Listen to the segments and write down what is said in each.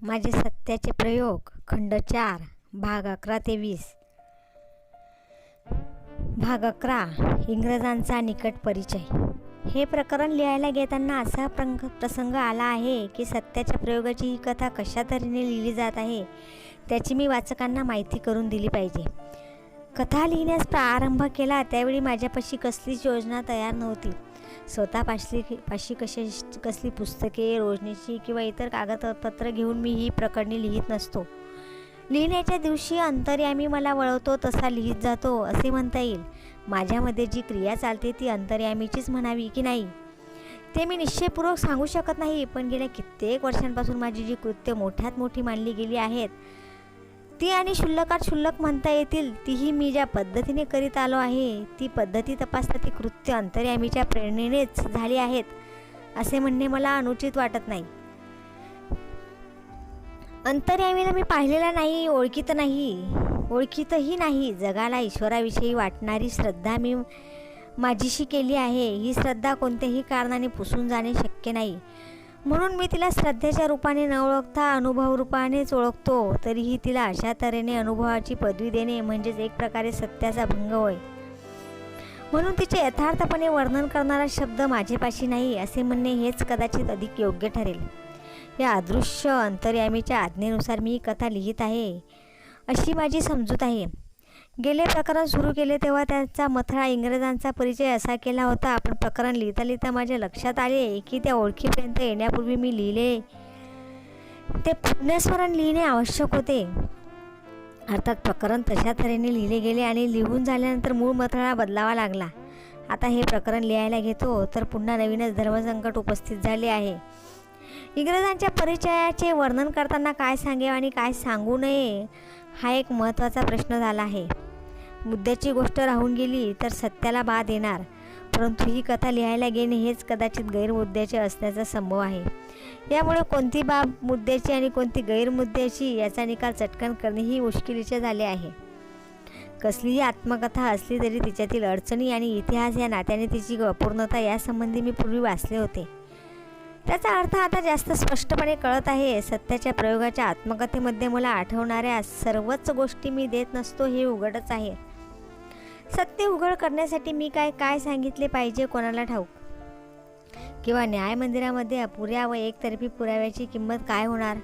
माझे सत्याचे प्रयोग खंड 4 भाग 11 ते 20. भाग 11 इंग्रजांचा निकट परिचय. हे प्रकरण लिहायला घेताना असा प्रसंग आला आहे की सत्याच्या प्रयोगाची ही कथा कशा तऱ्हेने लिहिली जात आहे त्याची मी वाचकांना माहिती करून दिली पाहिजे. कथा लिहिण्यास प्रारंभ केला त्यावेळी माझ्यापाशी कसलीच योजना तयार नव्हती. स्वतःपाशी कसली पुस्तके, रोजनीची किंवा इतर कागदपत्र घेऊन मी ही प्रकरणे लिहित नसतो. लिहिण्याच्या दिवशी अंतर्यामी मला वळवतो तसा लिहित जातो असे म्हणता येईल. माझ्यामध्ये जी क्रिया चालते ती अंतर्यामीचीच म्हणावी की नाही ते मी निश्चयपूर्वक सांगू शकत नाही. पण गेल्या कित्येक वर्षांपासून माझी जी कृत्य मोठ्यात मोठी मानली गेली आहेत ती आणि क्षुल्लकात क्षुल्लक म्हणता येतील तीही मी ज्या पद्धतीने करीत आलो आहे ती पद्धती तपासता ती कृत्य अंतर्यामीच्या प्रेरणेनेच झाली आहेत असे म्हणणे मला अनुचित वाटत नाही. अंतर्यामीला मी पाहिलेला नाही, ओळखीतही नाही. जगाला ईश्वराविषयी वाटणारी श्रद्धा मी माझीशी केली आहे. ही श्रद्धा कोणत्याही कारणाने पुसून जाणे शक्य नाही. म्हणून मी तिला श्रद्धेच्या रूपाने न ओळखता अनुभव रूपानेच ओळखतो. तरीही तिला अशा तऱ्हेने अनुभवाची पदवी देणे म्हणजेच एक प्रकारे सत्याचा भंग होय. म्हणून तिचे यथार्थपणे वर्णन करणारा शब्द माझेपाशी नाही असे म्हणणे हेच कदाचित अधिक योग्य ठरेल. या अदृश्य अंतर्यामीच्या आज्ञेनुसार मी ही कथा लिहित आहे अशी माझी समजूत आहे. गेले प्रकरण सुरू केले तेव्हा त्याचा मथळा इंग्रजांचा परिचय असा केला होता. पण प्रकरण लिहिता लिहिता माझ्या लक्षात आले की त्या ओळखीपर्यंत येण्यापूर्वी मी लिहिले ते पुण्यस्मरण लिहिणे आवश्यक होते. अर्थात प्रकरण तशा तऱ्हेने लिहिले गेले आणि लिहून झाल्यानंतर मूळ मथळा बदलावा लागला. आता हे प्रकरण लिहायला घेतो तर पुन्हा नवीनच धर्मसंकट उपस्थित झाले आहे. इंग्रजांच्या परिचयाचे वर्णन करताना काय सांगावे आणि काय सांगू नये हा एक महत्त्वाचा प्रश्न झाला आहे. मुद्द्याची गोष्ट राहून गेली तर सत्याला बाध येणार. परंतु ही कथा लिहायला घेणे हेच कदाचित गैरमुद्द्याचे असण्याचा संभव आहे. यामुळे कोणती बाब मुद्द्याची आणि कोणती गैरमुद्द्याची याचा निकाल चटकन करणेही मुश्किलीचे झाले आहे. कसलीही आत्मकथा असली तरी तिच्यातील अडचणी आणि इतिहास या नात्याने तिची अपूर्णता यासंबंधी मी पूर्वी वाचले होते. त्याचा अर्थ आता जास्त स्पष्टपणे कळत आहे. सत्याच्या प्रयोगाच्या आत्मकथेमध्ये मला आठवणाऱ्या सर्वच गोष्टी मी देत नसतो हे उघडच आहे. सत्य उघड करण्यासाठी मी काय सांगितले पाहिजे कोणाला ठाऊक. किंवा न्याय मंदिरामध्ये अपुऱ्या व एकतर्फी पुराव्याची किंमत काय होणार.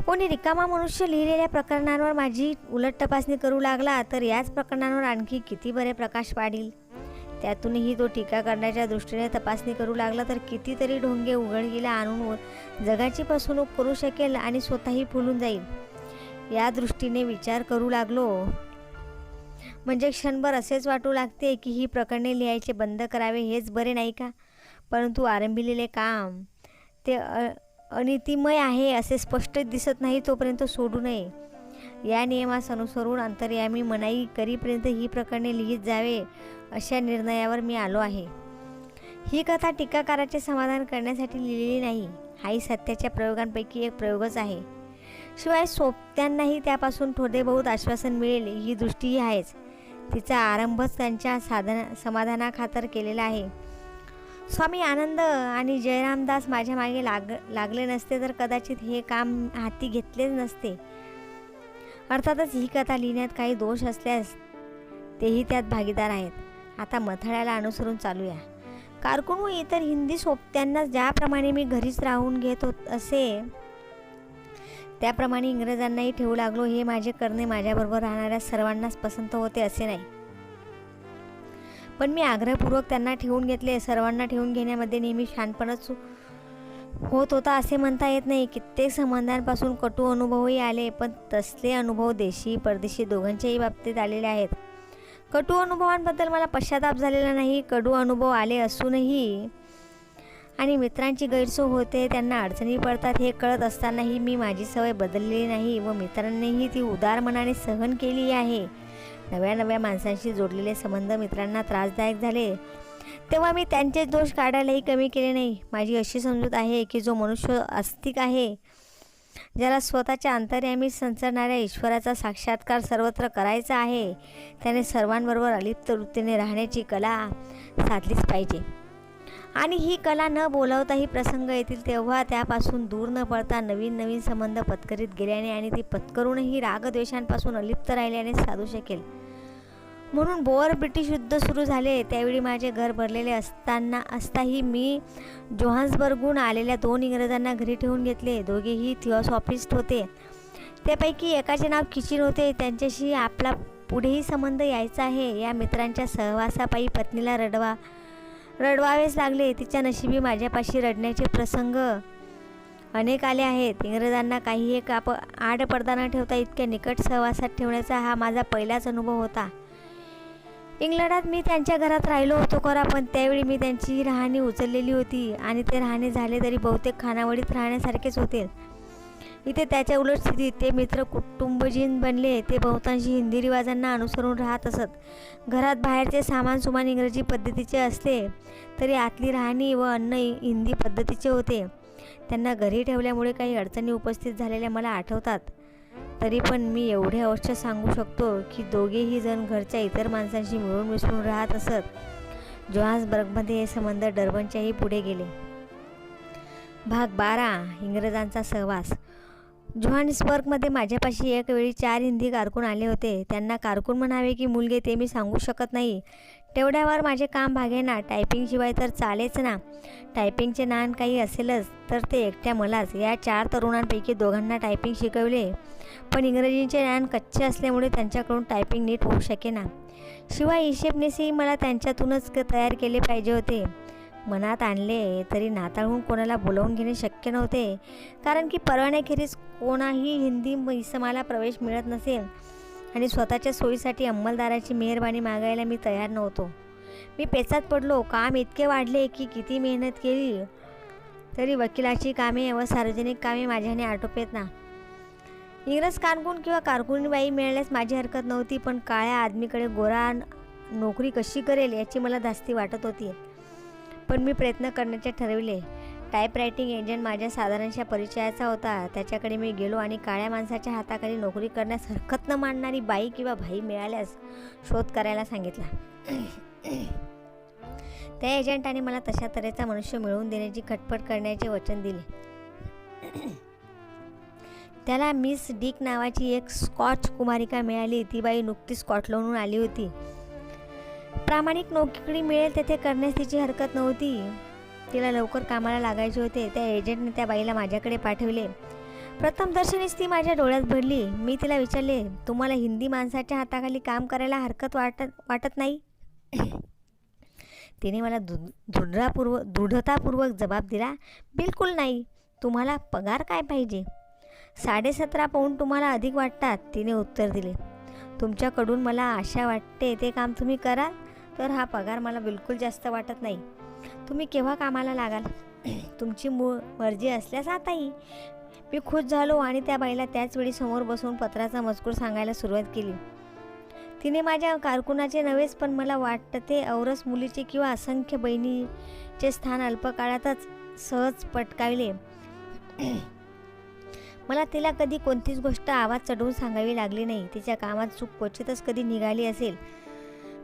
कोणी रिकामा मनुष्य लिहिलेल्या प्रकरणांवर माझी उलट तपासणी करू लागला तर याच प्रकरणांवर आणखी किती बरे प्रकाश पाडील. त्यातूनही तो टीका करण्याच्या दृष्टीने तपासणी करू लागला तर कितीतरी ढोंगे उघडकीला आणून जगाची फसवणूक करू शकेल आणि स्वतःही फुलून जाईल. या दृष्टीने विचार करू लागलो म्हणजे क्षणभर असेच वाटू लागते की ही प्रकरणे लिहायचे बंद करावे हेच बरे नाही का. परंतु आरंभिलेले काम ते अनितिमय आहे असे स्पष्ट दिसत नाही तोपर्यंत सोडू नये. या नियमास अनुसरून अंतर्यामी मनाई करीपर्यंत ही प्रकरणे लिहित जावे अशा निर्णयावर मी आलो आहे. ही कथा टीकाकाराचे समाधान करण्यासाठी लिहिलेली नाही. हाही सत्याच्या प्रयोगांपैकी एक प्रयोगच आहे. शिवाय सोबत्यांनाही त्यापासून थोडे बहुत आश्वासन मिळेल ही दृष्टीही आहेच. तिचा आरंभच त्यांच्या समाधानाखातर केलेला आहे. स्वामी आनंद आणि जयरामदास माझ्या मागे लागले नसते तर कदाचित हे काम हाती घेतलेच नसते. अर्थातच ही कथा लिहिण्यात काही दोष असल्यास तेही त्यात भागीदार आहेत. आता मथळ्याला अनुसरून चालूया. कारकून व इतर हिंदी सोबत्यांना ज्याप्रमाणे मी घरीच राहून घेत असे त्याप्रमाणे इंग्रजांनाही ठेवू लागलो. हे माझे करणे माझ्याबरोबर राहणाऱ्या सर्वांनाच पसंत होते असे नाही. पण मी आग्रहपूर्वक त्यांना ठेवून घेतले. सर्वांना ठेवून घेण्यामध्ये नेहमी शहाणपणच होत होता असे म्हणता येत नाही. कित्येक संबंधांपासून कटू अनुभवही आले. पण तसले अनुभव देशी परदेशी दोघांच्याही बाबतीत आलेले आहेत. कटू अनुभवांबद्दल मला पश्चाताप झालेला नाही. कडू अनुभव आले असूनही आणि मित्रांची गैरसोय होते, त्यांना अडचणी पडतात हे कळत असतानाही मी माझी सवय बदललेली नाही व मित्रांनीही ती उदार मनाने सहन केली आहे. नव्या माणसांशी जोडलेले संबंध मित्रांना त्रासदायक झाले तेव्हा मी त्यांचे दोष काढायलाही कमी केले नाही. माझी अशी समजूत आहे की जो मनुष्य आस्तिक आहे, ज्याला स्वतःच्या अंतर्यामी संचरणाऱ्या ईश्वराचा साक्षात्कार सर्वत्र करायचा आहे, त्याने सर्वांबरोबर अलिप्त वृत्तीने राहण्याची कला साधलीच पाहिजे. आणि ही कला न बोलावताही प्रसंग येतील तेव्हा त्यापासून दूर न पडता नवीन नवीन संबंध पत्करीत गेल्याने आणि ती पत्करूनही रागद्वेषांपासून अलिप्त राहिल्याने साधू शकेल. म्हणून बोअर ब्रिटिश युद्ध सुरू झाले त्यावेळी माझे घर भरलेले असताही मी जोहान्सबर्गहून आलेल्या 2 इंग्रजांना घरी ठेवून घेतले. दोघेही थिओसॉफिस्ट होते. त्यापैकी एकाचे नाव किचिन होते. त्यांच्याशी आपला पुढेही संबंध यायचा आहे. या मित्रांच्या सहवासापायी पत्नीला रडवावेच लागले. तिच्या नशिबी माझ्यापाशी रडण्याचे प्रसंग अनेक आले आहेत. इंग्रजांना काही एक आड पडदा न ठेवता इतक्या निकट सहवासात ठेवण्याचा हा माझा पहिलाच अनुभव होता. इंग्लंडात मी त्यांच्या घरात राहिलो होतो खरा, पण त्यावेळी मी त्यांची राहणी उचललेली होती आणि ते राहणे झाले तरी बहुतेक खानावळीत राहण्यासारखेच होते. इथे त्याच्या उलट स्थितीत ते मित्र कुटुंबजीन बनले. ते बहुतांशी हिंदी रिवाजांना अनुसरून राहत असत. घरात बाहेरचे सामान सुमान इंग्रजी पद्धतीचे असले तरी आतली राहणी व अन्न हिंदी पद्धतीचे होते. त्यांना घरी ठेवल्यामुळे काही अडचणी उपस्थित झालेल्या मला आठवतात. तरी पण मी एवढे अवश्य सांगू शकतो की दोघेही जण घरच्या इतर माणसांशी मिळून मिसळून राहत असत. जोहान्सबर्गमध्ये हे संबंध डर्बनच्याही पुढे गेले. भाग 12. इंग्रजांचा सहवास. जोहान्सबर्गमध्ये माझ्यापाशी एक वेळी 4 हिंदी कारकून आले होते. त्यांना कारकून म्हणावे की मुलगे ते मी सांगू शकत नाही. तेवढ्यावर माझे काम भागेना. टायपिंगशिवाय तर चालेच ना. टायपिंगचे ज्ञान काही असेलच तर ते एकट्या मलाच. या 4 तरुणांपैकी 2घांना टायपिंग शिकवले, पण इंग्रजीचे ज्ञान कच्चे असल्यामुळे त्यांच्याकडून टायपिंग नीट होऊ शकेना. शिवाय हिशेबनिशी मला त्यांच्यातूनच तयार केले पाहिजे होते. मनात आणले तरी नाताळहून कोणाला बोलावून घेणे शक्य नव्हते, कारण की परवान्याखेरीज कोणाही हिंदी इसमाला प्रवेश मिळत नसेल आणि स्वतःच्या सोयीसाठी अंमलदाराची मेहरबानी मागायला मी तयार नव्हतो. मी पेचात पडलो. काम इतके वाढले की किती मेहनत केली तरी वकिलाची कामे व सार्वजनिक कामे माझ्याने आटोपेत ना. इंग्रज कारकून किंवा कारकुनीबाई मिळाल्यास माझी हरकत नव्हती, पण काळ्या आदमीकडे गोरा नोकरी कशी करेल याची मला धास्ती वाटत होती. पण मी प्रयत्न करण्याचे ठरविले. टाईपरायटिंग एजंट माझ्या साधारणशा परिचयाचा होता. त्याच्याकडे मी गेलो आणि काळ्या माणसाच्या हाताखाली नोकरी करण्यास हरकत न मानणारी बाई किंवा भाई मिळाल्यास शोध करायला सांगितला. त्या एजंटाने मला तशा तऱ्हेचा मनुष्य मिळवून देण्याची खटपट करण्याचे वचन दिले. त्याला मिस डिक नावाची एक स्कॉच कुमारिका मिळाली. ती बाई नुकतीच स्कॉटलंडहून आली होती. प्रामाणिक नोकरी मिळेल तेथे करण्यास तिची हरकत नव्हती. तिला लवकर कामाला लागायचे होते. त्या एजंटने त्या बाईला माझ्याकडे पाठविले. प्रथम दर्शनीच ती माझ्या डोळ्यात भरली. मी तिला विचारले, तुम्हाला हिंदी माणसाच्या हाताखाली काम करायला हरकत वाटत नाही? तिने मला दृढतापूर्वक जबाब दिला, बिलकुल नाही. तुम्हाला पगार काय पाहिजे? 17.5 पाऊंड तुम्हाला अधिक वाटतात, तिने उत्तर दिले. तुमच्याकडून मला आशा वाटते ते काम तुम्ही कराल, तर हा पगार मला बिलकुल जास्त वाटत नाही. तुम्ही केव्हा कामाला लागाल? तुमची मर्जी असल्यास आताही. मी खुश झालो आणि त्या बाईला त्याच वेळी समोर बसून पत्राचा मजकूर सांगायला सुरुवात केली. तिने माझ्या कारकुनाचे नव्हेच पण मला वाटते औरस मुलीचे किंवा असंख्य बहिणीचे स्थान अल्पकाळातच सहज पटकावले. मला तिला कधी कोणतीच गोष्ट आवाज चढवून सांगावी लागली नाही. तिच्या कामात चूक क्वचितच कधी निघाली असेल.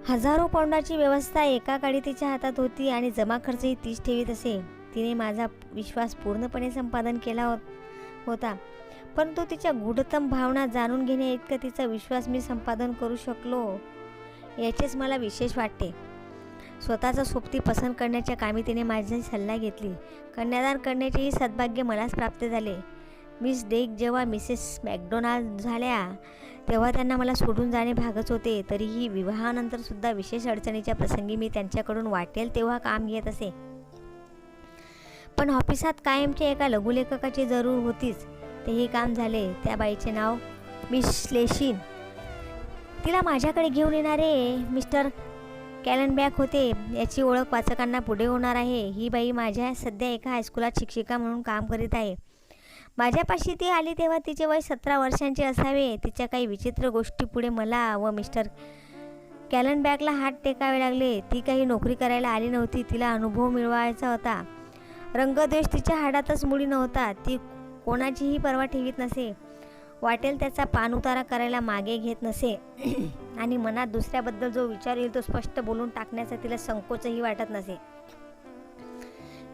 हजारो पाऊंडाची व्यवस्था एका काळी तिच्या हातात होती आणि जमा खर्चही तीच ठेवीत असे. तिने माझा विश्वास पूर्णपणे संपादन केला होता, परंतु तिच्या गूढतम भावना जाणून घेण्या इतका तिचा विश्वास मी संपादन करू शकलो याचेच मला विशेष वाटते. स्वतःचा सोबती पसंत करण्याच्या कामी तिने माझी सल्ला घेतली. कन्यादान करण्याचेही सद्भाग्य मलाच प्राप्त झाले. मिस डेक जेव्हा मिसेस मॅकडोनाल्ड झाल्या तेव्हा त्यांना मला सोडून जाणे भागच होते. तरीही विवाहानंतर सुद्धा विशेष अडचणीच्या प्रसंगी मी त्यांच्याकडून वाटेल तेव्हा काम घेत असे. पण ऑफिसात कायमच्या एका लघुलेखकाची जरूर होतीच. तेही काम झाले. त्या बाईचे नाव मिस लेशिन. तिला माझ्याकडे घेऊन येणारे मिस्टर कॅलनबॅक होते. याची ओळख वाचकांना पुढे होणार आहे. ही बाई माझ्या सध्या एका हायस्कुलात शिक्षिका म्हणून काम करीत आहे. माझ्यापाशी ती आली तेव्हा तिचे वय 17 वर्षांचे असावे. तिच्या काही विचित्र गोष्टी पुढे मला व मिस्टर कॅलनबॅकला हात टेकावे लागले. ती काही नोकरी करायला आली नव्हती. तिला अनुभव मिळवायचा होता. रंगद्वेष तिच्या हाडातच मुळी नव्हता. ती कोणाचीही पर्वा ठेवीत नसे. वाटेल त्याचा पाणउतारा करायला मागे घेत नसे आणि मनात दुसऱ्याबद्दल जो विचार येईल तो स्पष्ट बोलून टाकण्याचा तिला संकोचही वाटत नसे.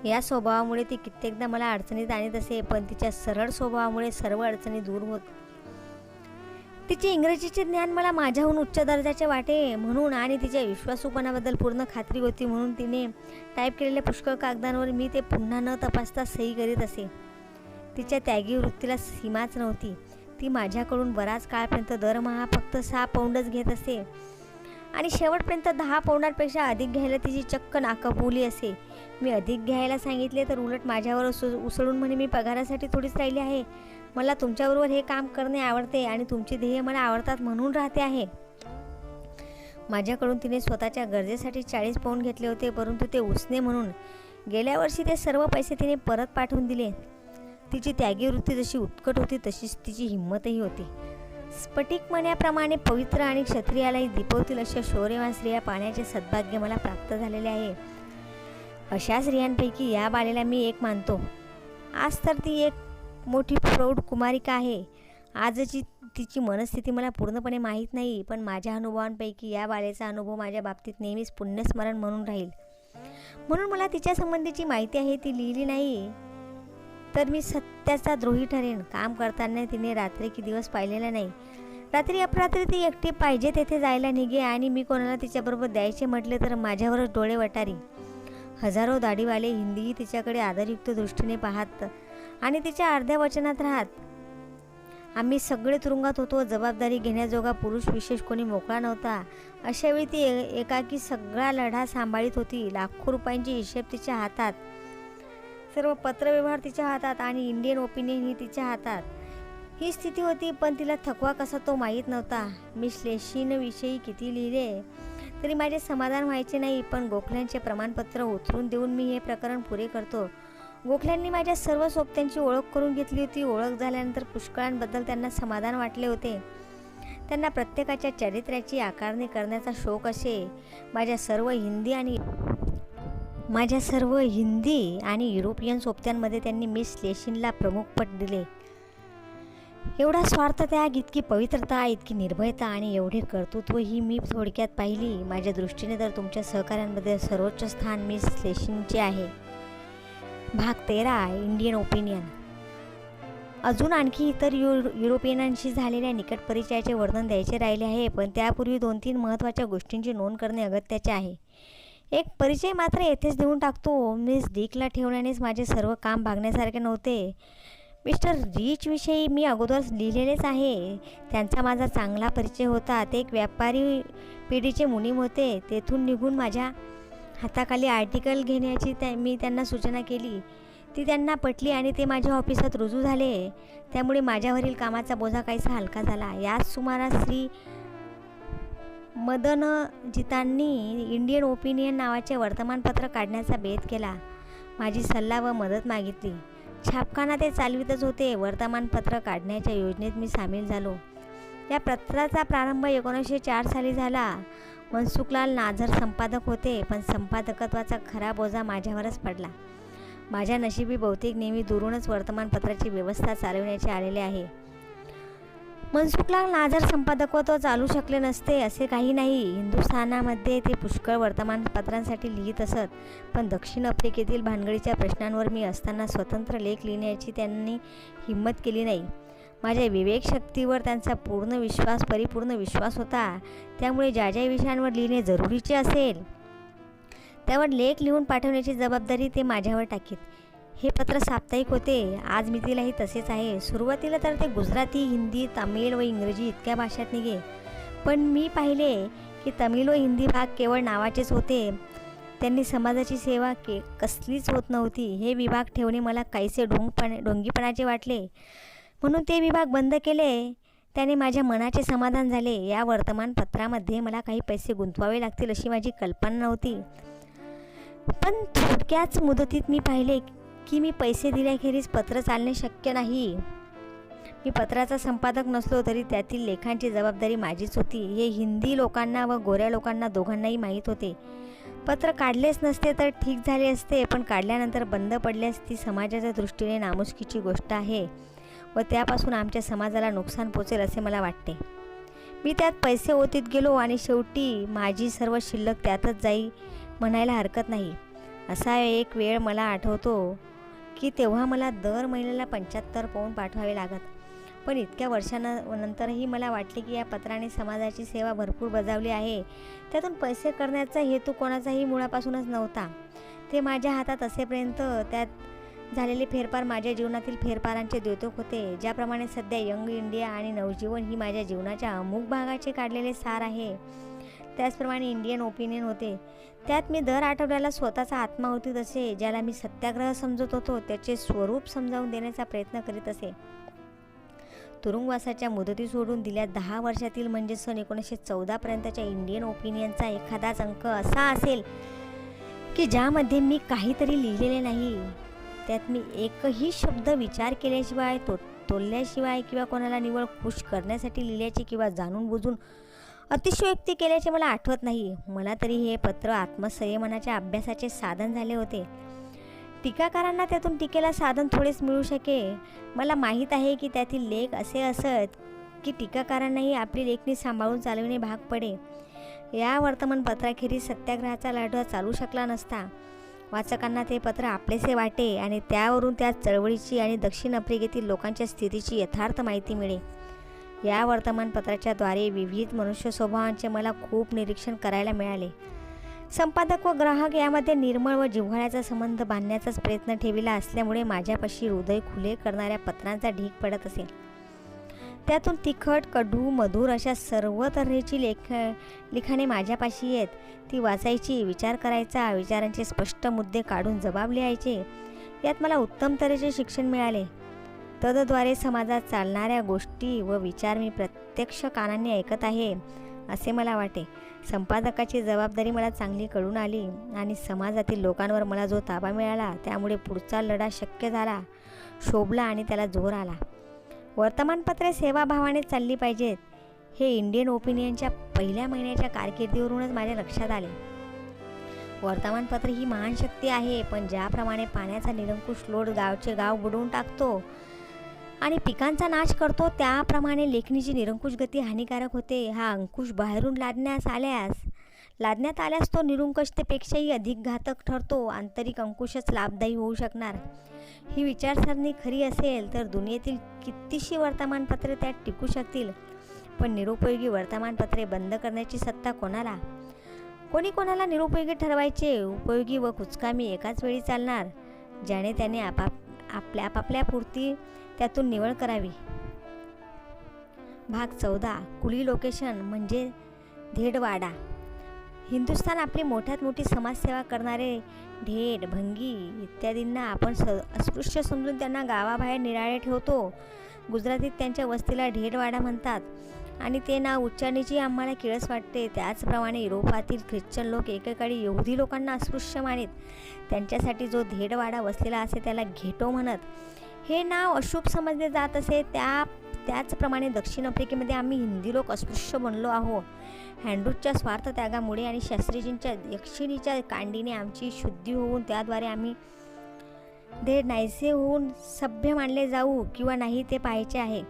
या स्वभावामुळे ती कित्येकदा मला अडचणीत आणत असे, पण तिच्या सरळ स्वभावामुळे सर्व अडचणी दूर होत. तिचे इंग्रजीचे ज्ञान मला माझ्याहून उच्च दर्जाचे वाटे म्हणून आणि तिच्या विश्वासूपणाबद्दल पूर्ण खात्री होती म्हणून तिने टाईप केलेल्या पुष्कळ कागदांवर मी ते पुन्हा न तपासता सही करीत असे. तिच्या त्यागी वृत्तीला सीमाच नव्हती. ती माझ्याकडून बराच काळपर्यंत दरमहा फक्त 6 पौंडच घेत असे आणि शेवटपर्यंत 10 पौंडांपेक्षा अधिक घ्यायला तिची चक्क नाकबुली असे. मी अधिक घ्यायला सांगितले तर उलट माझ्यावर उसळून म्हणे, मी पगारासाठी थोडीच राहिली आहे. मला तुमच्याबरोबर हे काम करणे आवडते आणि तुमची ध्येय मला आवडतात म्हणून राहते आहे. माझ्याकडून तिने स्वतःच्या गरजेसाठी 40 पौंड घेतले होते, परंतु ते उसने म्हणून गेल्या वर्षी ते सर्व पैसे तिने परत पाठवून दिले. तिची त्यागी वृत्ती जशी उत्कट होती तशीच तिची हिंमतही होती. स्फटिक मण्याप्रमाणे पवित्र आणि क्षत्रियालाही दिपवतील अशा शौर्यवान स्त्रिया पाहण्याचे सद्भाग्य मला प्राप्त झालेले आहे. अशा स्त्रियांपैकी या बालेला मी एक मानतो. आज तर ती एक मोठी प्रौढ कुमारिका आहे. आजची तिची मनस्थिती मला पूर्णपणे माहीत नाही, पण माझ्या अनुभवांपैकी या बालेचा अनुभव माझ्या बाबतीत नेहमीच पुण्यस्मरण म्हणून राहील. म्हणून मला तिच्या संबंधीची माहिती आहे. ती लिहिली नाही तर मी सत्याचा द्रोही ठरेन. काम करताना तिने रात्री की दिवस पाहिलेला नाही. रात्री अपरात्री ती एकटी पाहिजे तेथे जायला निघे आणि मी कोणाला तिच्याबरोबर द्यायचे म्हटले तर माझ्यावरच डोळे वटारी. हजारो दाढीवाले हिंदीही तिच्याकडे आदरयुक्त दृष्टीने पाहत आणि तिच्या अर्ध्या वचनात राहत. आम्ही सगळे तुरुंगात होतो. जबाबदारी घेण्याजोगा पुरुष विशेष कोणी मोकळा नव्हता. अशावेळी ती एकाकी सगळा लढा सांभाळीत होती. लाखो रुपयांची हिशेब तिच्या हातात, सर्व पत्रव्यवहार तिच्या हातात आणि इंडियन ओपिनियन ही तिच्या हातात. ही स्थिती होती, पण तिला थकवा कसा तो माहीत नव्हता. मी श्लेषींविषयी किती लिहिले तरी माझे समाधान व्हायचे नाही, पण गोखल्यांचे प्रमाणपत्र उतरून देऊन मी हे प्रकरण पुरे करतो. गोखल्यांनी माझ्या सर्व सोबत्यांची ओळख करून घेतली होती. ओळख झाल्यानंतर पुष्कळांबद्दल त्यांना समाधान वाटले होते. त्यांना प्रत्येकाच्या चरित्र्याची आकारणी करण्याचा शौक असे. माझ्या सर्व हिंदी आणि युरोपियन सोबत्यांमध्ये त्यांनी मिस लेशिनला प्रमुख पट दिले. एवढा स्वार्थत्याग, इतकी पवित्रता, इतकी निर्भयता आणि एवढे कर्तृत्व ही मी थोडक्यात पाहिली. माझ्या दृष्टीने तर तुमच्या सहकाऱ्यांमध्ये सर्वोच्च स्थान मिस लेशिनचे आहे. भाग 13 इंडियन ओपिनियन. अजून आणखी इतर युरोपियनांशी झालेल्या निकट परिचयाचे वर्णन द्यायचे राहिले आहे, पण त्यापूर्वी 2-3 महत्त्वाच्या गोष्टींची नोंद करणे अगत्याचे आहे. एक परिचय मात्र येथेच देऊन टाकतो. मिस डिकला ठेवण्यानेच माझे सर्व काम भागण्यासारखे नव्हते. मिस्टर रिचविषयी मी अगोदरच लिहिलेलेच आहे. त्यांचा माझा चांगला परिचय होता. ते एक व्यापारी पिढीचे मुनीम होते. तेथून निघून माझ्या हाताखाली आर्टिकल घेण्याची मी त्यांना सूचना केली. ती त्यांना पटली आणि ते माझ्या ऑफिसात रुजू झाले. त्यामुळे माझ्यावरील कामाचा बोजा काहीसा हलका झाला. याच सुमारास श्री मदनजीतांनी इंडियन ओपिनियन नावाचे वर्तमानपत्र काढण्याचा बेत केला. माझी सल्ला व मदत मागितली. छापखाना ते चालवितच होते. वर्तमानपत्र काढण्याच्या योजनेत मी सामील झालो. या पत्राचा प्रारंभ 1904 साली झाला. मनसुखलाल नाझर संपादक होते, पण संपादकत्वाचा खरा बोजा माझ्यावरच पडला. माझ्या नशिबी बहुतेक नेहमी दुरूनच वर्तमानपत्राची व्यवस्था चालविण्याचे आलेले आहे. मनसुखलाल नाझर संपादकत्व चालू शकले नसते असे काही नाही. हिंदुस्थानामध्ये ते पुष्कळ वर्तमानपत्रांसाठी लिहित असत, पण दक्षिण आफ्रिकेतील भानगडीच्या प्रश्नांवर मी असताना स्वतंत्र लेख लिहिण्याची त्यांनी हिंमत केली नाही. माझ्या विवेकशक्तीवर त्यांचा परिपूर्ण विश्वास होता. त्यामुळे ज्या ज्या विषयांवर लिहिणे जरुरीचे असेल त्यावर लेख लिहून पाठवण्याची जबाबदारी ते माझ्यावर टाकीत. हे पत्र साप्ताहिक होते. आज मितीलाही तसेच आहे. सुरुवातीला तर ते गुजराती, हिंदी, तमिळ व इंग्रजी इतक्या भाषात निघे, पण मी पाहिले की तमिळ व हिंदी भाग केवळ नावाचेच होते. त्यांनी समाजाची सेवा कसलीच होत नव्हती. हे विभाग ठेवणे मला काहीसे ढोंगीपणाचे वाटले, म्हणून ते विभाग बंद केले. त्याने माझ्या मनाचे समाधान झाले. या वर्तमानपत्रामध्ये मला काही पैसे गुंतवावे लागतील अशी माझी कल्पना नव्हती, पण थोडक्याच मुदतीत मी पाहिले की मी पैसे दिल्याखेरीज पत्र चालणे शक्य नाही. मी पत्राचा संपादक नसलो तरी त्यातील लेखांची जबाबदारी माझीच होती. हे हिंदी लोकांना व गोऱ्या लोकांना दोघांनाही माहीत होते. पत्र काढलेच नसते तर ठीक झाले असते, पण काढल्यानंतर बंद पडल्यास ती समाजाच्या दृष्टीने नामुष्कीची गोष्ट आहे व त्यापासून आमच्या समाजाला नुकसान पोचेल असे मला वाटते. मी त्यात पैसे ओतीत गेलो आणि शेवटी माझी सर्व शिल्लक त्यातच जाई म्हणायला हरकत नाही. असा एक वेळ मला आठवतो की तेव्हा मला दर महिन्याला 75 पाऊंड पाठवावे लागत. पण इतक्या वर्षांनंतरही मला वाटले की या पत्राने समाजाची सेवा भरपूर बजावली आहे. त्यातून पैसे करण्याचा हेतू कोणाचाही मुळापासूनच नव्हता. ते माझ्या हातात असेपर्यंत त्यात झालेले फेरफार माझ्या जीवनातील फेरफारांचे द्योतक होते. ज्याप्रमाणे सध्या यंग इंडिया आणि नवजीवन ही माझ्या जीवनाच्या अमुक भागाचे काढलेले सार आहे, त्याचप्रमाणे इंडियन ओपिनियन होते. त्यात मी दर आठवड्याला स्वतःचा आत्माहुती असे, ज्याला मी सत्याग्रह समजत होतो, त्याचे स्वरूप समजावून देण्याचा प्रयत्न करीत असे. तुरुंगवासाच्या मुदती सोडून दिल्या 10 वर्षातील म्हणजे सन 1914 पर्यंतच्या इंडियन ओपिनियनचा एखादाच अंक असा असेल की ज्यामध्ये मी काहीतरी लिहिलेले नाही. त्यात मी एकही शब्द विचार केल्याशिवाय, तोलल्याशिवाय किंवा कोणाला निव्वळ खुश करण्यासाठी लिहिल्याचे किंवा जाणून बुजून अतिशयोक्ती केल्याचे मला आठवत नाही. मला तरी हे पत्र आत्मसंयमनाच्या अभ्यासाचे साधन झाले होते. टीकाकारांना त्यातून टीकेला साधन थोडेच मिळू शके. मला माहीत आहे की त्यातील लेख असे असत की टीकाकारांनाही आपली लेखणी सांभाळून चालविणे भाग पडे. या वर्तमानपत्राखेरीज सत्याग्रहाचा लढा चालू शकला नसता. वाचकांना ते पत्र आपलेसे वाटे आणि त्यावरून त्या चळवळीची आणि दक्षिण आफ्रिकेतील लोकांच्या स्थितीची यथार्थ माहिती मिळे. या वर्तमानपत्राच्या द्वारे विविध मनुष्य स्वभावांचे मला खूप निरीक्षण करायला मिळाले. संपादक व ग्राहक यामध्ये निर्मळ व जिव्हाळ्याचा संबंध बांधण्याचाच प्रयत्न ठेविला असल्यामुळे माझ्यापाशी हृदय खुले करणाऱ्या पत्रांचा ढीग पडत असे. त्यातून तिखट, कडू, मधुर अशा सर्व तऱ्हेची लिखाणे माझ्यापाशी येत. ती वाचायची, विचार करायचा, विचारांचे स्पष्ट मुद्दे काढून जबाब लिहायचे. यात मला उत्तम तऱ्हेचे शिक्षण मिळाले. तद्द्वारे समाजात चालणाऱ्या गोष्टी व विचार मी प्रत्यक्ष कानांनी ऐकत आहे असे मला वाटे. संपादकाची जबाबदारी मला चांगली कळून आली आणि समाजातील लोकांवर मला जो ताबा मिळाला त्यामुळे पुढचा लढा शक्य झाला, शोभला आणि त्याला जोर आला. वर्तमानपत्रे सेवाभावाने चालली पाहिजेत हे इंडियन ओपिनियनच्या पहिल्या महिन्याच्या कारकिर्दीवरूनच माझ्या लक्षात आले. वर्तमानपत्र ही महान शक्ती आहे, पण ज्याप्रमाणे पाण्याचा निरंकुश लोट गावचे गाव बुडवून टाकतो आणि पिकांचा नाश करतो, त्याप्रमाणे लेखणीची निरंकुश गती हानिकारक होते. हा अंकुश बाहेरून लादण्यात आल्यास तो निरंकुशतेपेक्षाही अधिक घातक ठरतो. आंतरिक अंकुशच लाभदायी होऊ शकणार. ही विचारसरणी खरी असेल तर दुनियेतील कितीशी वर्तमानपत्रे त्यात टिकू शकतील. पण निरुपयोगी वर्तमानपत्रे बंद करण्याची सत्ता कोणाला? कोणी कोणाला निरुपयोगी ठरवायचे? उपयोगी व कुचकामी एकाच वेळी चालणार. ज्याने त्याने आपापल्या पुरती त्यातून निवड करावी. भाग 14. कुली लोकेशन म्हणजे धेडवाडा. हिंदुस्थान आपली मोठ्यात मोठी समाजसेवा करणारे ढेड, भंगी इत्यादींना आपण अस्पृश्य समजून त्यांना गावाबाहेर निराळे ठेवतो. गुजरातीत त्यांच्या वस्तीला ढेडवाडा म्हणतात आणि ते नाव उच्चारण्याची आम्हाला किळस वाटते. त्याचप्रमाणे युरोपातील ख्रिश्चन लोक एकेकाळी यहुदी लोकांना अस्पृश्य मानित. त्यांच्यासाठी जो धेडवाडा वसलेला असे त्याला घेटो म्हणत. हे नाव अशुभ समजले जात असे. त्याचप्रमाणे दक्षिण आफ्रिकेमध्ये आम्ही हिंदी लोक अस्पृश्य बनलो आहोत. हँड्रूजच्या स्वार्थ त्यागामुळे आणि शास्त्रीजींच्या यक्षिणीच्या कांडीने आमची शुद्धी होऊन त्याद्वारे आम्ही धेड नाहीसे होऊन सभ्य मानले जाऊ किंवा नाही ते पाहायचे आहे.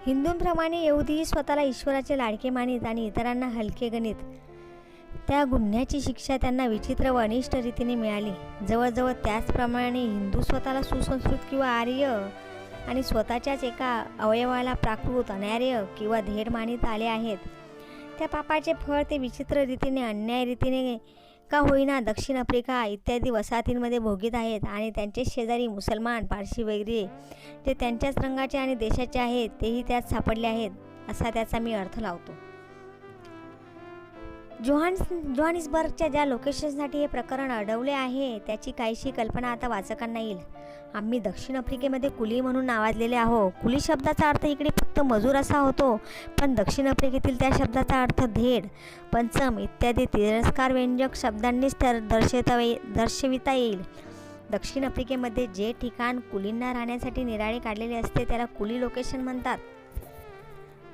हिंदूंप्रमाणे यहुदीही स्वतःला ईश्वराचे लाडके मानित आणि इतरांना हलके गणित. त्या गुन्ह्याची शिक्षा त्यांना विचित्र व अनिष्ट रीतीने मिळाली. जवळजवळ त्याचप्रमाणे हिंदू स्वतःला सुसंस्कृत किंवा आर्य आणि स्वतःच्याच एका अवयवाला प्राकृत, अनार्य किंवा धेड मानित आले आहेत. त्या पापाचे फळ ते विचित्र रीतीने, अन्याय रीतीने का होईना दक्षिण आफ्रिका इत्यादी वसाहतींमध्ये भोगीत आहेत आणि त्यांचे शेजारी मुसलमान, पारशी वगैरे जे त्यांच्याच रंगाचे आणि देशाचे आहेत तेही त्यात सापडले आहेत असा त्याचा मी अर्थ लावतो. जोहानिसबर्गच्या ज्या लोकेशनसाठी हे प्रकरण अडवले आहे त्याची काहीशी कल्पना आता वाचकांना येईल. आम्ही दक्षिण आफ्रिकेमध्ये कुली म्हणून नावाजलेले आहोत. कुली शब्दाचा अर्थ इकडे फक्त मजूर असा होतो, पण दक्षिण आफ्रिकेतील त्या शब्दाचा अर्थ धेड, पंचम इत्यादी तिरस्कारव्यंजक शब्दांनीच दर्शविता येईल. दक्षिण आफ्रिकेमध्ये जे ठिकाण कुलींना राहण्यासाठी निराळे काढलेले असते त्याला कुली लोकेशन म्हणतात.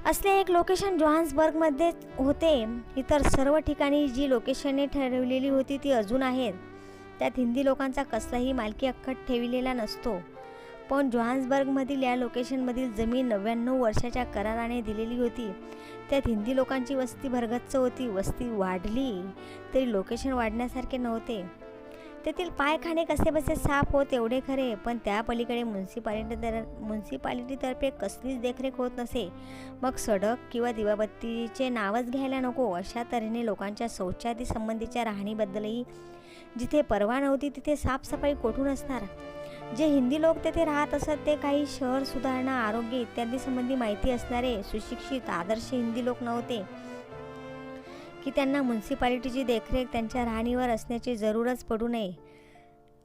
असले एक लोकेशन जोहान्सबर्गमध्ये होते. इतर सर्व ठिकाणी जी लोकेशने ठरवलेली होती ती अजून आहेत. त्यात हिंदी लोकांचा कसलाही मालकी हक्क ठेविलेला नसतो. पण जोहान्सबर्गमधील या लोकेशनमधील जमीन 99 वर्षाच्या कराराने दिलेली होती. त्यात हिंदी लोकांची वस्ती भरगच्च होती. वस्ती वाढली तरी लोकेशन वाढण्यासारखे नव्हते. तेथील पायखाने कसेबसे साफ होत एवढे खरे, पण त्या पलीकडे म्युन्सिपालिटीतर्फे कसलीच देखरेख होत नसे. मग सडक किंवा दिवाबत्तीचे नावच घ्यायला नको. अशा तऱ्हेने लोकांच्या शौचादी संबंधीच्या राहणीबद्दलही जिथे परवा नव्हती तिथे साफसफाई कोठून असणार. जे हिंदी लोक तेथे राहत असत ते काही शहर सुधारणा, आरोग्य इत्यादी संबंधी माहिती असणारे सुशिक्षित आदर्श हिंदी लोक नव्हते की त्यांना म्युन्सिपालिटीची देखरेख त्यांच्या राहणीवर असण्याची जरूरच पडू नये.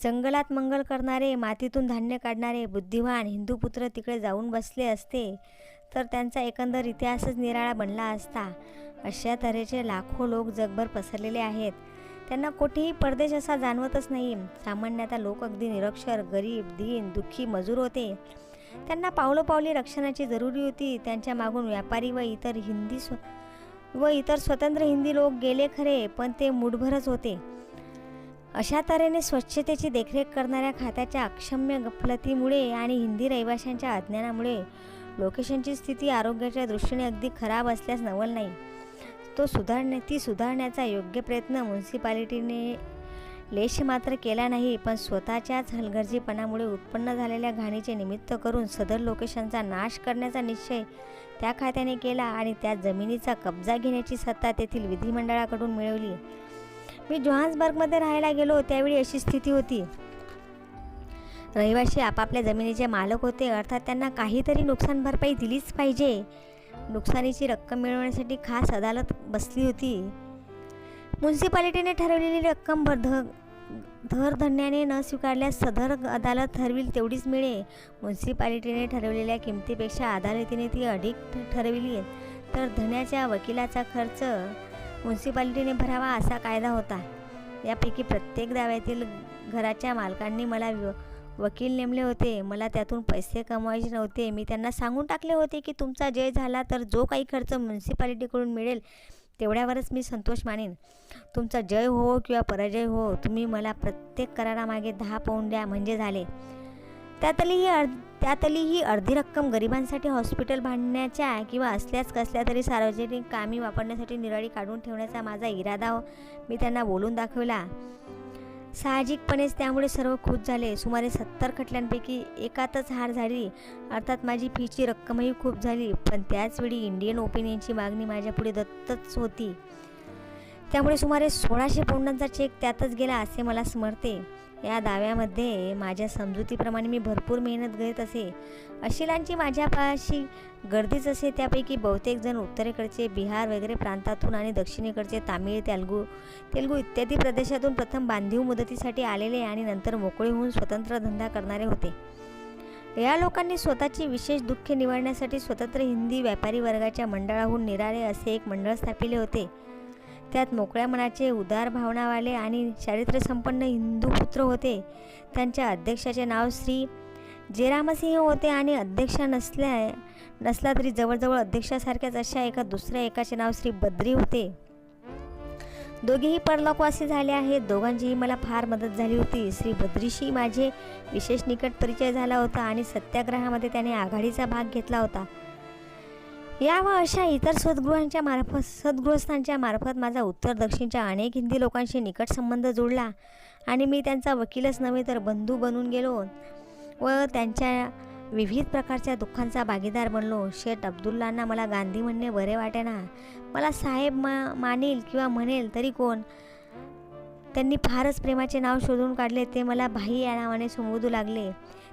जंगलात मंगल करणारे, मातीतून धान्य काढणारे बुद्धिवान हिंदू पुत्र तिकडे जाऊन बसले असते तर त्यांचा एकंदर इतिहासच निराळा बनला असता. अशा तऱ्हेचे लाखो लोक जगभर पसरलेले आहेत. त्यांना कोठेही परदेश असा जाणवतच नाही. सामान्यतः लोक अगदी निरक्षर, गरीब, दीन, दुःखी मजूर होते. त्यांना पावलोपावली रक्षणाची जरुरी होती. त्यांच्या मागून व्यापारी व इतर स्वतंत्र हिंदी लोक गेले खरे, पण ते मुठभरच होते. अशा तऱ्हेने स्वच्छतेची देखरेख करणाऱ्या खात्याच्या अक्षम्य गफलतीमुळे आणि हिंदी रहिवाशांच्या अज्ञानामुळे लोकेशनची स्थिती आरोग्याच्या दृष्टीने अगदी खराब असल्यास नवल नाही. ती सुधारण्याचा योग्य प्रयत्न म्युन्सिपालिटीने लेश मात्र केला नाही, पण स्वतःच्याच हलगर्जीपणामुळे उत्पन्न झालेल्या घाणीचे निमित्त करून सदर लोकेशनचा नाश करण्याचा निश्चय त्या खात्याने केला आणि त्या जमिनीचा कब्जा घेण्याची सत्ता तेथील विधिमंडळाकडून मिळवली. मी जोहान्सबर्गमध्ये राहायला गेलो त्यावेळी अशी स्थिती होती. रहिवासी आपापल्या जमिनीचे मालक होते, अर्थात त्यांना काहीतरी नुकसान भरपाई दिलीच पाहिजे. नुकसानीची रक्कम मिळवण्यासाठी खास अदालत बसली होती. म्युन्सिपालिटीने ठरवलेली रक्कम धरधन्याने न स्वीकारल्यास सदर अदालत ठरविल तेवढीच मिळे. म्युन्सिपालिटीने ठरवलेल्या किमतीपेक्षा अदालतीने ती अधिक ठरविली तर धन्याच्या वकिलाचा खर्च म्युन्सिपालिटीने भरावा असा कायदा होता. यापैकी प्रत्येक दाव्यातील घराच्या मालकांनी मला वकील नेमले होते. मला त्यातून पैसे कमवायचे नव्हते. मी त्यांना सांगून टाकले होते की तुमचा जय झाला तर जो काही खर्च म्युन्सिपालिटीकडून मिळेल तेवढ्यावरच मी संतोष मानेन. तुमचा जय हो किंवा पराजय हो, तुम्ही मला प्रत्येक करारामागे 10 पाऊंड द्या म्हणजे झाले. त्यातली ही अर्धी रक्कम गरिबांसाठी हॉस्पिटल बांधण्याच्या किंवा असल्याच कसल्या तरी सार्वजनिक कामी वापरण्यासाठी निराळी काढून ठेवण्याचा माझा इरादा मी त्यांना बोलून दाखवला. साहजिकपणेच त्यामुळे सर्व खुश झाले. सुमारे 70 खटल्यांपैकी एकातच हार झाली, अर्थात माझी फीची रक्कमही खूप झाली. पण त्याचवेळी इंडियन ओपिनियनची मागणी माझ्यापुढे दत्तच होती. त्यामुळे सुमारे 1600 पाऊंडांचा चेक त्यातच गेला असे मला स्मरते. या दाव्यामध्ये माझ्या समजुतीप्रमाणे मी भरपूर मेहनत घेत असे. अशिलांची माझ्यापाशी गर्दीच असे. त्यापैकी बहुतेक जण उत्तरेकडचे बिहार वगैरे प्रांतातून आणि दक्षिणेकडचे तामिळ, तेलुगू इत्यादी प्रदेशातून प्रथम बांधीव मुदतीसाठी आलेले आणि नंतर मोकळे होऊन स्वतंत्र धंदा करणारे होते. या लोकांनी स्वतःची विशेष दुःखे निवडण्यासाठी स्वतंत्र हिंदी व्यापारी वर्गाच्या मंडळाहून निराळे असे एक मंडळ स्थापिले होते. त्यात मोकळ्या मनाचे, उदार भावनावाले आणि चारित्र्यसंपन्न हिंदू पुत्र होते. त्यांच्या अध्यक्षाचे नाव श्री जेरामसिंह होते आणि अध्यक्ष नसला तरी जवळजवळ अध्यक्षासारख्याच अशा दुसऱ्या एकाचे नाव श्री बद्री होते. दोघेही परलोकवासी झाले आहेत. दोघांचीही मला फार मदत झाली होती. श्री बद्रीशी माझे विशेष निकट परिचय झाला होता आणि सत्याग्रहामध्ये त्याने आघाडीचा भाग घेतला होता. या व अशा इतर सद्गृहस्थांच्या मार्फत माझा उत्तर दक्षिणच्या अनेक हिंदी लोकांशी निकट संबंध जोडला आणि मी त्यांचा वकीलच नव्हे तर बंधू बनून गेलो व त्यांच्या विविध प्रकारच्या दुःखांचा भागीदार बनलो. शेठ अब्दुल्लांना मला गांधी म्हणणे बरे वाटेना. मला साहेब मानेल किंवा म्हणेल तरी कोण. त्यांनी फारच प्रेमाचे नाव शोधून काढले. ते मला भाई या नावाने संबोधू लागले.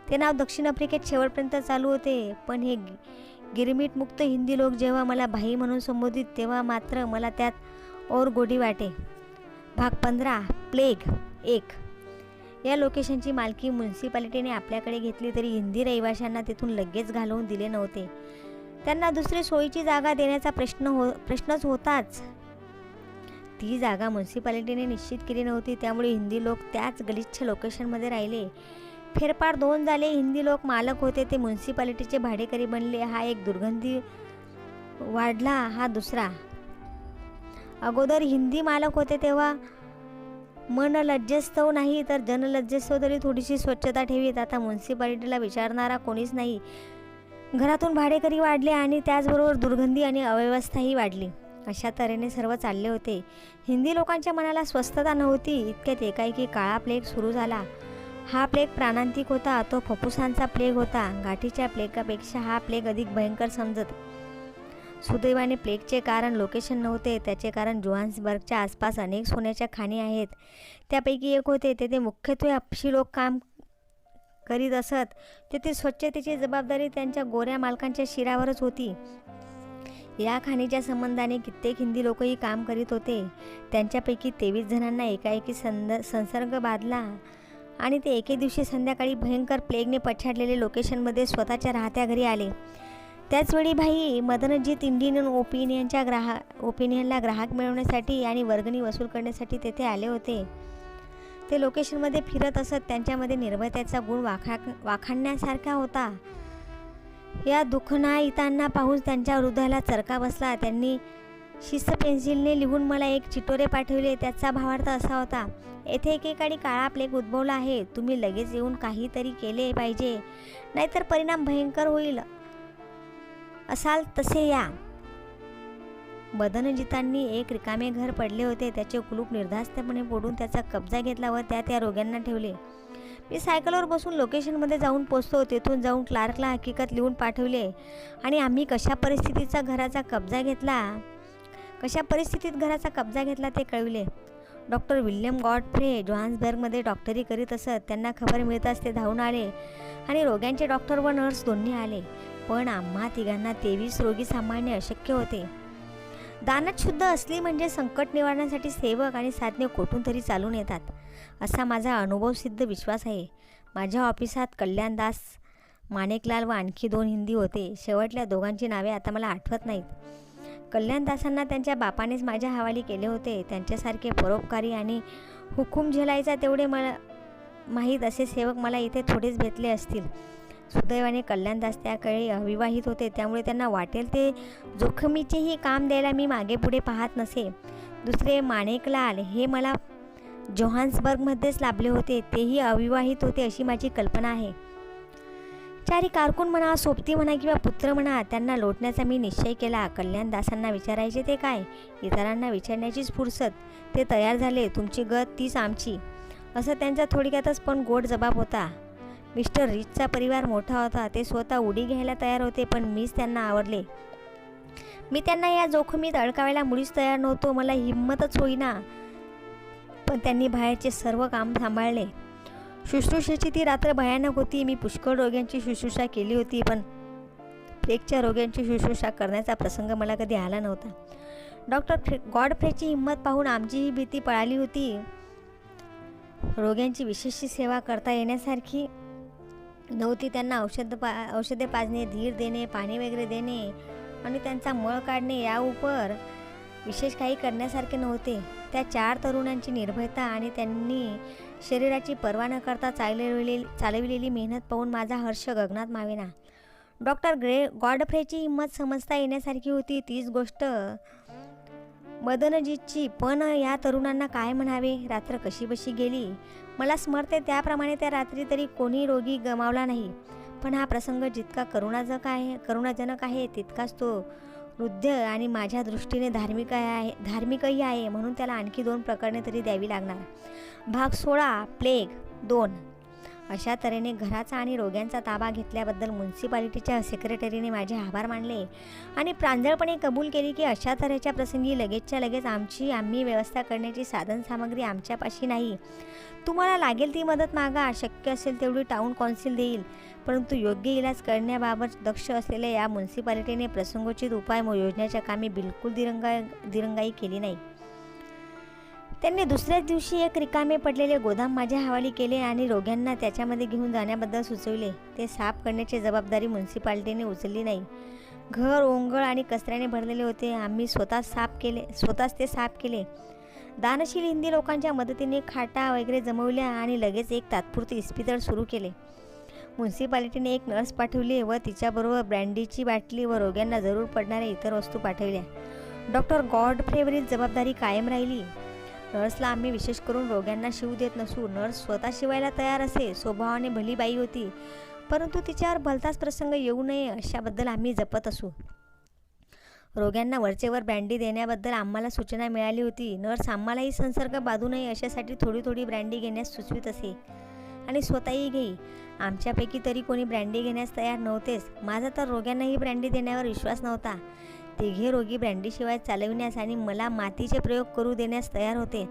ते नाव दक्षिण आफ्रिकेत शेवटपर्यंत चालू होते. पण हे गिरमिटमुक्त हिंदी लोक जेव्हा मला भाई म्हणून संबोधित तेव्हा मात्र मला त्यात और गोडी वाटे. भाग 15. प्लेग 1. या लोकेशनची मालकी म्युन्सिपालिटीने आपल्याकडे घेतली तरी हिंदी रहिवाशांना तिथून लगेच घालवून दिले नव्हते. त्यांना दुसरी सोयीची जागा देण्याचा प्रश्नच होताच. ती जागा म्युन्सिपालिटीने निश्चित केली नव्हती. त्यामुळे हिंदी लोक त्याच गलिच्छ लोकेशनमध्ये राहिले. फेरफार 2 झाले. हिंदी लोक मालक होते ते म्युन्सिपालिटीचे भाडेकरी बनले. हा एक दुर्गंधी वाढला. हा दुसरा. अगोदर हिंदी मालक होते तेव्हा मन लज्जस्तव नाही तर जनलज्जस्तव तरी थोडीशी स्वच्छता ठेवीत. आता म्युन्सिपालिटीला विचारणारा कोणीच नाही. घरातून भाडेकरी वाढले आणि त्याचबरोबर दुर्गंधी आणि अव्यवस्थाही वाढली. अशा तऱ्हेने सर्व चालले होते. हिंदी लोकांच्या मनाला स्वस्थता नव्हती. इतक्यात एकाएकी काळा प्लेग सुरू झाला. हा प्लेग प्राणांतिक होता. तो फुफ्फुसांचा प्लेग होता. गाठीच्या प्लेगापेक्षा हा प्लेग अधिक भयंकर समजत. सुदैवाने प्लेगचे कारण लोकेशन नव्हते. त्याचे कारण जोहान्सबर्गच्या आसपास अनेक सोन्याच्या खाणी आहेत. त्यापैकी एक होते. तेथे मुख्यत्वे हबशी लोक काम करीत असत. तेथे स्वच्छतेची जबाबदारी त्यांच्या गोऱ्या मालकांच्या शिरावरच होती. या खाणीच्या संबंधाने कित्येक हिंदी लोकही काम करीत होते. त्यांच्यापैकी 23 जणांना एकाएकी संसर्ग बाधला आणि ते एके दिवशी संध्याकाळी भयंकर प्लेगने पछाडलेले लोकेशनमध्ये स्वतःच्या राहत्या घरी आले. त्याचवेळी भाई मदनजीत इंडियन ओपिनियनला ग्राहक मिळवण्यासाठी आणि वर्गणी वसूल करण्यासाठी तेथे आले होते. ते लोकेशनमध्ये फिरत असत. त्यांच्यामध्ये निर्भयतेचा गुण वाखाणण्यासारखा होता. या दुःखनायितांना पाहून त्यांच्या हृदयाला चरका बसला. त्यांनी शिस्त पेन्सिलने लिहून मला एक चिठोरे पाठवले. त्याचा भावार्थ असा होता, येथे एकेकाळी काळा प्लेग उद्भवला आहे. तुम्ही लगेच येऊन काहीतरी केले पाहिजे, नाहीतर परिणाम भयंकर होईल. असाल तसे या. मदनजीतांनी एक रिकामे घर पडले होते. त्याचे कुलूप निर्धास्तपणे फोडून त्याचा कब्जा घेतला व त्या रोग्यांना ठेवले. मी सायकलवर बसून लोकेशनमध्ये जाऊन पोचतो. तेथून जाऊन क्लार्कला हकीकत लिहून पाठवले आणि आम्ही कशा परिस्थितीत घराचा कब्जा घेतला ते कळविले. डॉक्टर विल्यम गॉडफ्रे जोहान्सबर्गमध्ये डॉक्टरी करीत असत. त्यांना खबर मिळताच ते धावून आले आणि रोग्यांचे डॉक्टर व नर्स दोन्ही आले. पण आम्हा तिघांना 23 रोगी सांभाळणे अशक्य होते. दानत शुद्ध असली म्हणजे संकट निवारण्यासाठी सेवक आणि साधने कोठून तरी चालून येतात, असा माझा अनुभवसिद्ध विश्वास आहे. माझ्या ऑफिसात कल्याणदास, माणिकलाल व आणखी 2 हिंदी होते. शेवटल्या दोघांची नावे आता मला आठवत नाहीत. कल्याणदासांना त्यांच्या बापानेच माझ्या हवाली केले होते. त्यांच्यासारखे परोपकारी आणि हुकूम झेलायचा तेवढे मला माहीत असे सेवक मला इथे थोडेच भेटले असतील. सुदैवाने कल्याणदास त्याकाळी अविवाहित होते. त्यामुळे त्यांना वाटेल ते जोखमीचेही काम द्यायला मी मागे पुढे पाहत नसे. दुसरे माणिकलाल हे मला जोहान्सबर्गमध्येच लाभले होते. तेही अविवाहित होते अशी माझी कल्पना आहे. चारी कारकून म्हणा, सोबती म्हणा किंवा पुत्र म्हणा, त्यांना लोटण्याचा मी निश्चय केला. कल्याणदासांना विचारायचे ते काय, इतरांना विचारण्याचीच फुरसत. ते तयार झाले. तुमची गत तीच आमची, असं त्यांचा थोडक्यातच पण गोड जबाब होता. मिस्टर रिचचा परिवार मोठा होता. ते स्वतः उडी घ्यायला तयार होते, पण मीच त्यांना आवडले. मी त्यांना या जोखमीत अडकावायला मुळीच तयार नव्हतो. मला हिंमतच होईना. पण त्यांनी बाहेरचे सर्व काम सांभाळले. शुश्रूषेची ती रात्र भयानक होती. मी पुष्कळ रोग्यांची शुश्रूषा केली होती, पण प्लेगच्या रोग्यांची शुश्रूषा करण्याचा प्रसंग मला कधी आला नव्हता. डॉक्टर गॉडफ्रेची हिंमत पाहून आमचीही भीती पळाली होती. रोग्यांची विशेष सेवा करता येण्यासारखी नव्हती. त्यांना औषधे पाजणे, धीर देणे, पाणी वगैरे देणे आणि त्यांचा मळ काढणे या उपर विशेष काही करण्यासारखे नव्हते. त्या 4 तरुणांची निर्भयता आणि त्यांनी शरीराची पर्वा न करता चालविलेली मेहनत पाहून माझा हर्ष गगनात मावेना. डॉक्टर गॉडफ्रेची हिंमत समजता येण्यासारखी होती. तीच गोष्ट मदनजीतची. पण या तरुणांना काय म्हणावे. रात्र कशीबशी गेली. मला स्मरते त्याप्रमाणे त्या रात्री तरी कोणी रोगी गमावला नाही. पण हा प्रसंग जितका करुणाजनक आहे तितकाच तो वृद्ध आणि माझ्या दृष्टीने धार्मिकही आहे. म्हणून त्याला आणखी 2 प्रकरणे तरी द्यावी लागणार. भाग 16 प्लेग 2. अशा तऱ्हेने घराचा आणि रोग्यांचा ताबा घेतल्याबद्दल म्युन्सिपालिटीच्या सेक्रेटरीने माझे आभार मानले आणि प्रांजळपणे कबूल केली की अशा तऱ्हेच्या प्रसंगी लगेचच्या लगेच आम्ही व्यवस्था करण्याची साधनसामग्री आमच्यापाशी नाही. तुम्हाला लागेल ती मदत मागा. शक्य असेल तेवढी टाऊन कौन्सिल देईल. परंतु योग्य इलाज करण्याबाबत दक्ष असलेल्या या म्युन्सिपालिटीने प्रसंगोचित उपाय योजण्याच्या कामी बिलकुल दिरंगाई केली नाही. त्यांनी दुसऱ्याच दिवशी एक रिकामे पडलेले गोदाम माझ्या हवाली केले आणि रोग्यांना त्याच्यामध्ये घेऊन जाण्याबद्दल सुचविले. ते साफ करण्याची जबाबदारी म्युन्सिपालिटीने उचलली नाही. घर ओंगळ आणि कचऱ्याने भरलेले होते. आम्ही स्वतःच ते साफ केले. दानशील हिंदी लोकांच्या मदतीने खाटा वगैरे जमवल्या आणि लगेच एक तात्पुरते इस्पितळ सुरू केले. म्युन्सिपालिटीने एक नर्स पाठवली व तिच्याबरोबर ब्रँडीची बाटली व रोग्यांना जरूर पडणाऱ्या इतर वस्तू पाठवल्या. डॉक्टर गॉडफ्रेवरील जबाबदारी कायम राहिली. नर्सला आम्ही विशेष करून रोग्यांना शिवू देत नसू. नर्स स्वतः शिवायला तयार असे. स्वभावाने भली बाई होती, परंतु तिच्यावर भलताच प्रसंग येऊ नये अशाबद्दल आम्ही जपत असू. रोग्यांना वरचेवर ब्रँडी देण्याबद्दल आम्हाला सूचना मिळाली होती. नर्स आम्हालाही संसर्ग बाधू नये अशासाठी थोडी थोडी ब्रँडी घेण्यास सुचवित असे आणि स्वतःही घेई. आमच्यापैकी तरी कोणी ब्रँडी घेण्यास तयार नव्हतेच. माझा तर रोग्यांनाही ब्रँडी देण्यावर विश्वास नव्हता. तिघे रोगी ब्रँडीशिवाय चालविण्यास आणि मला मातीचे प्रयोग करू देण्यास तयार होते.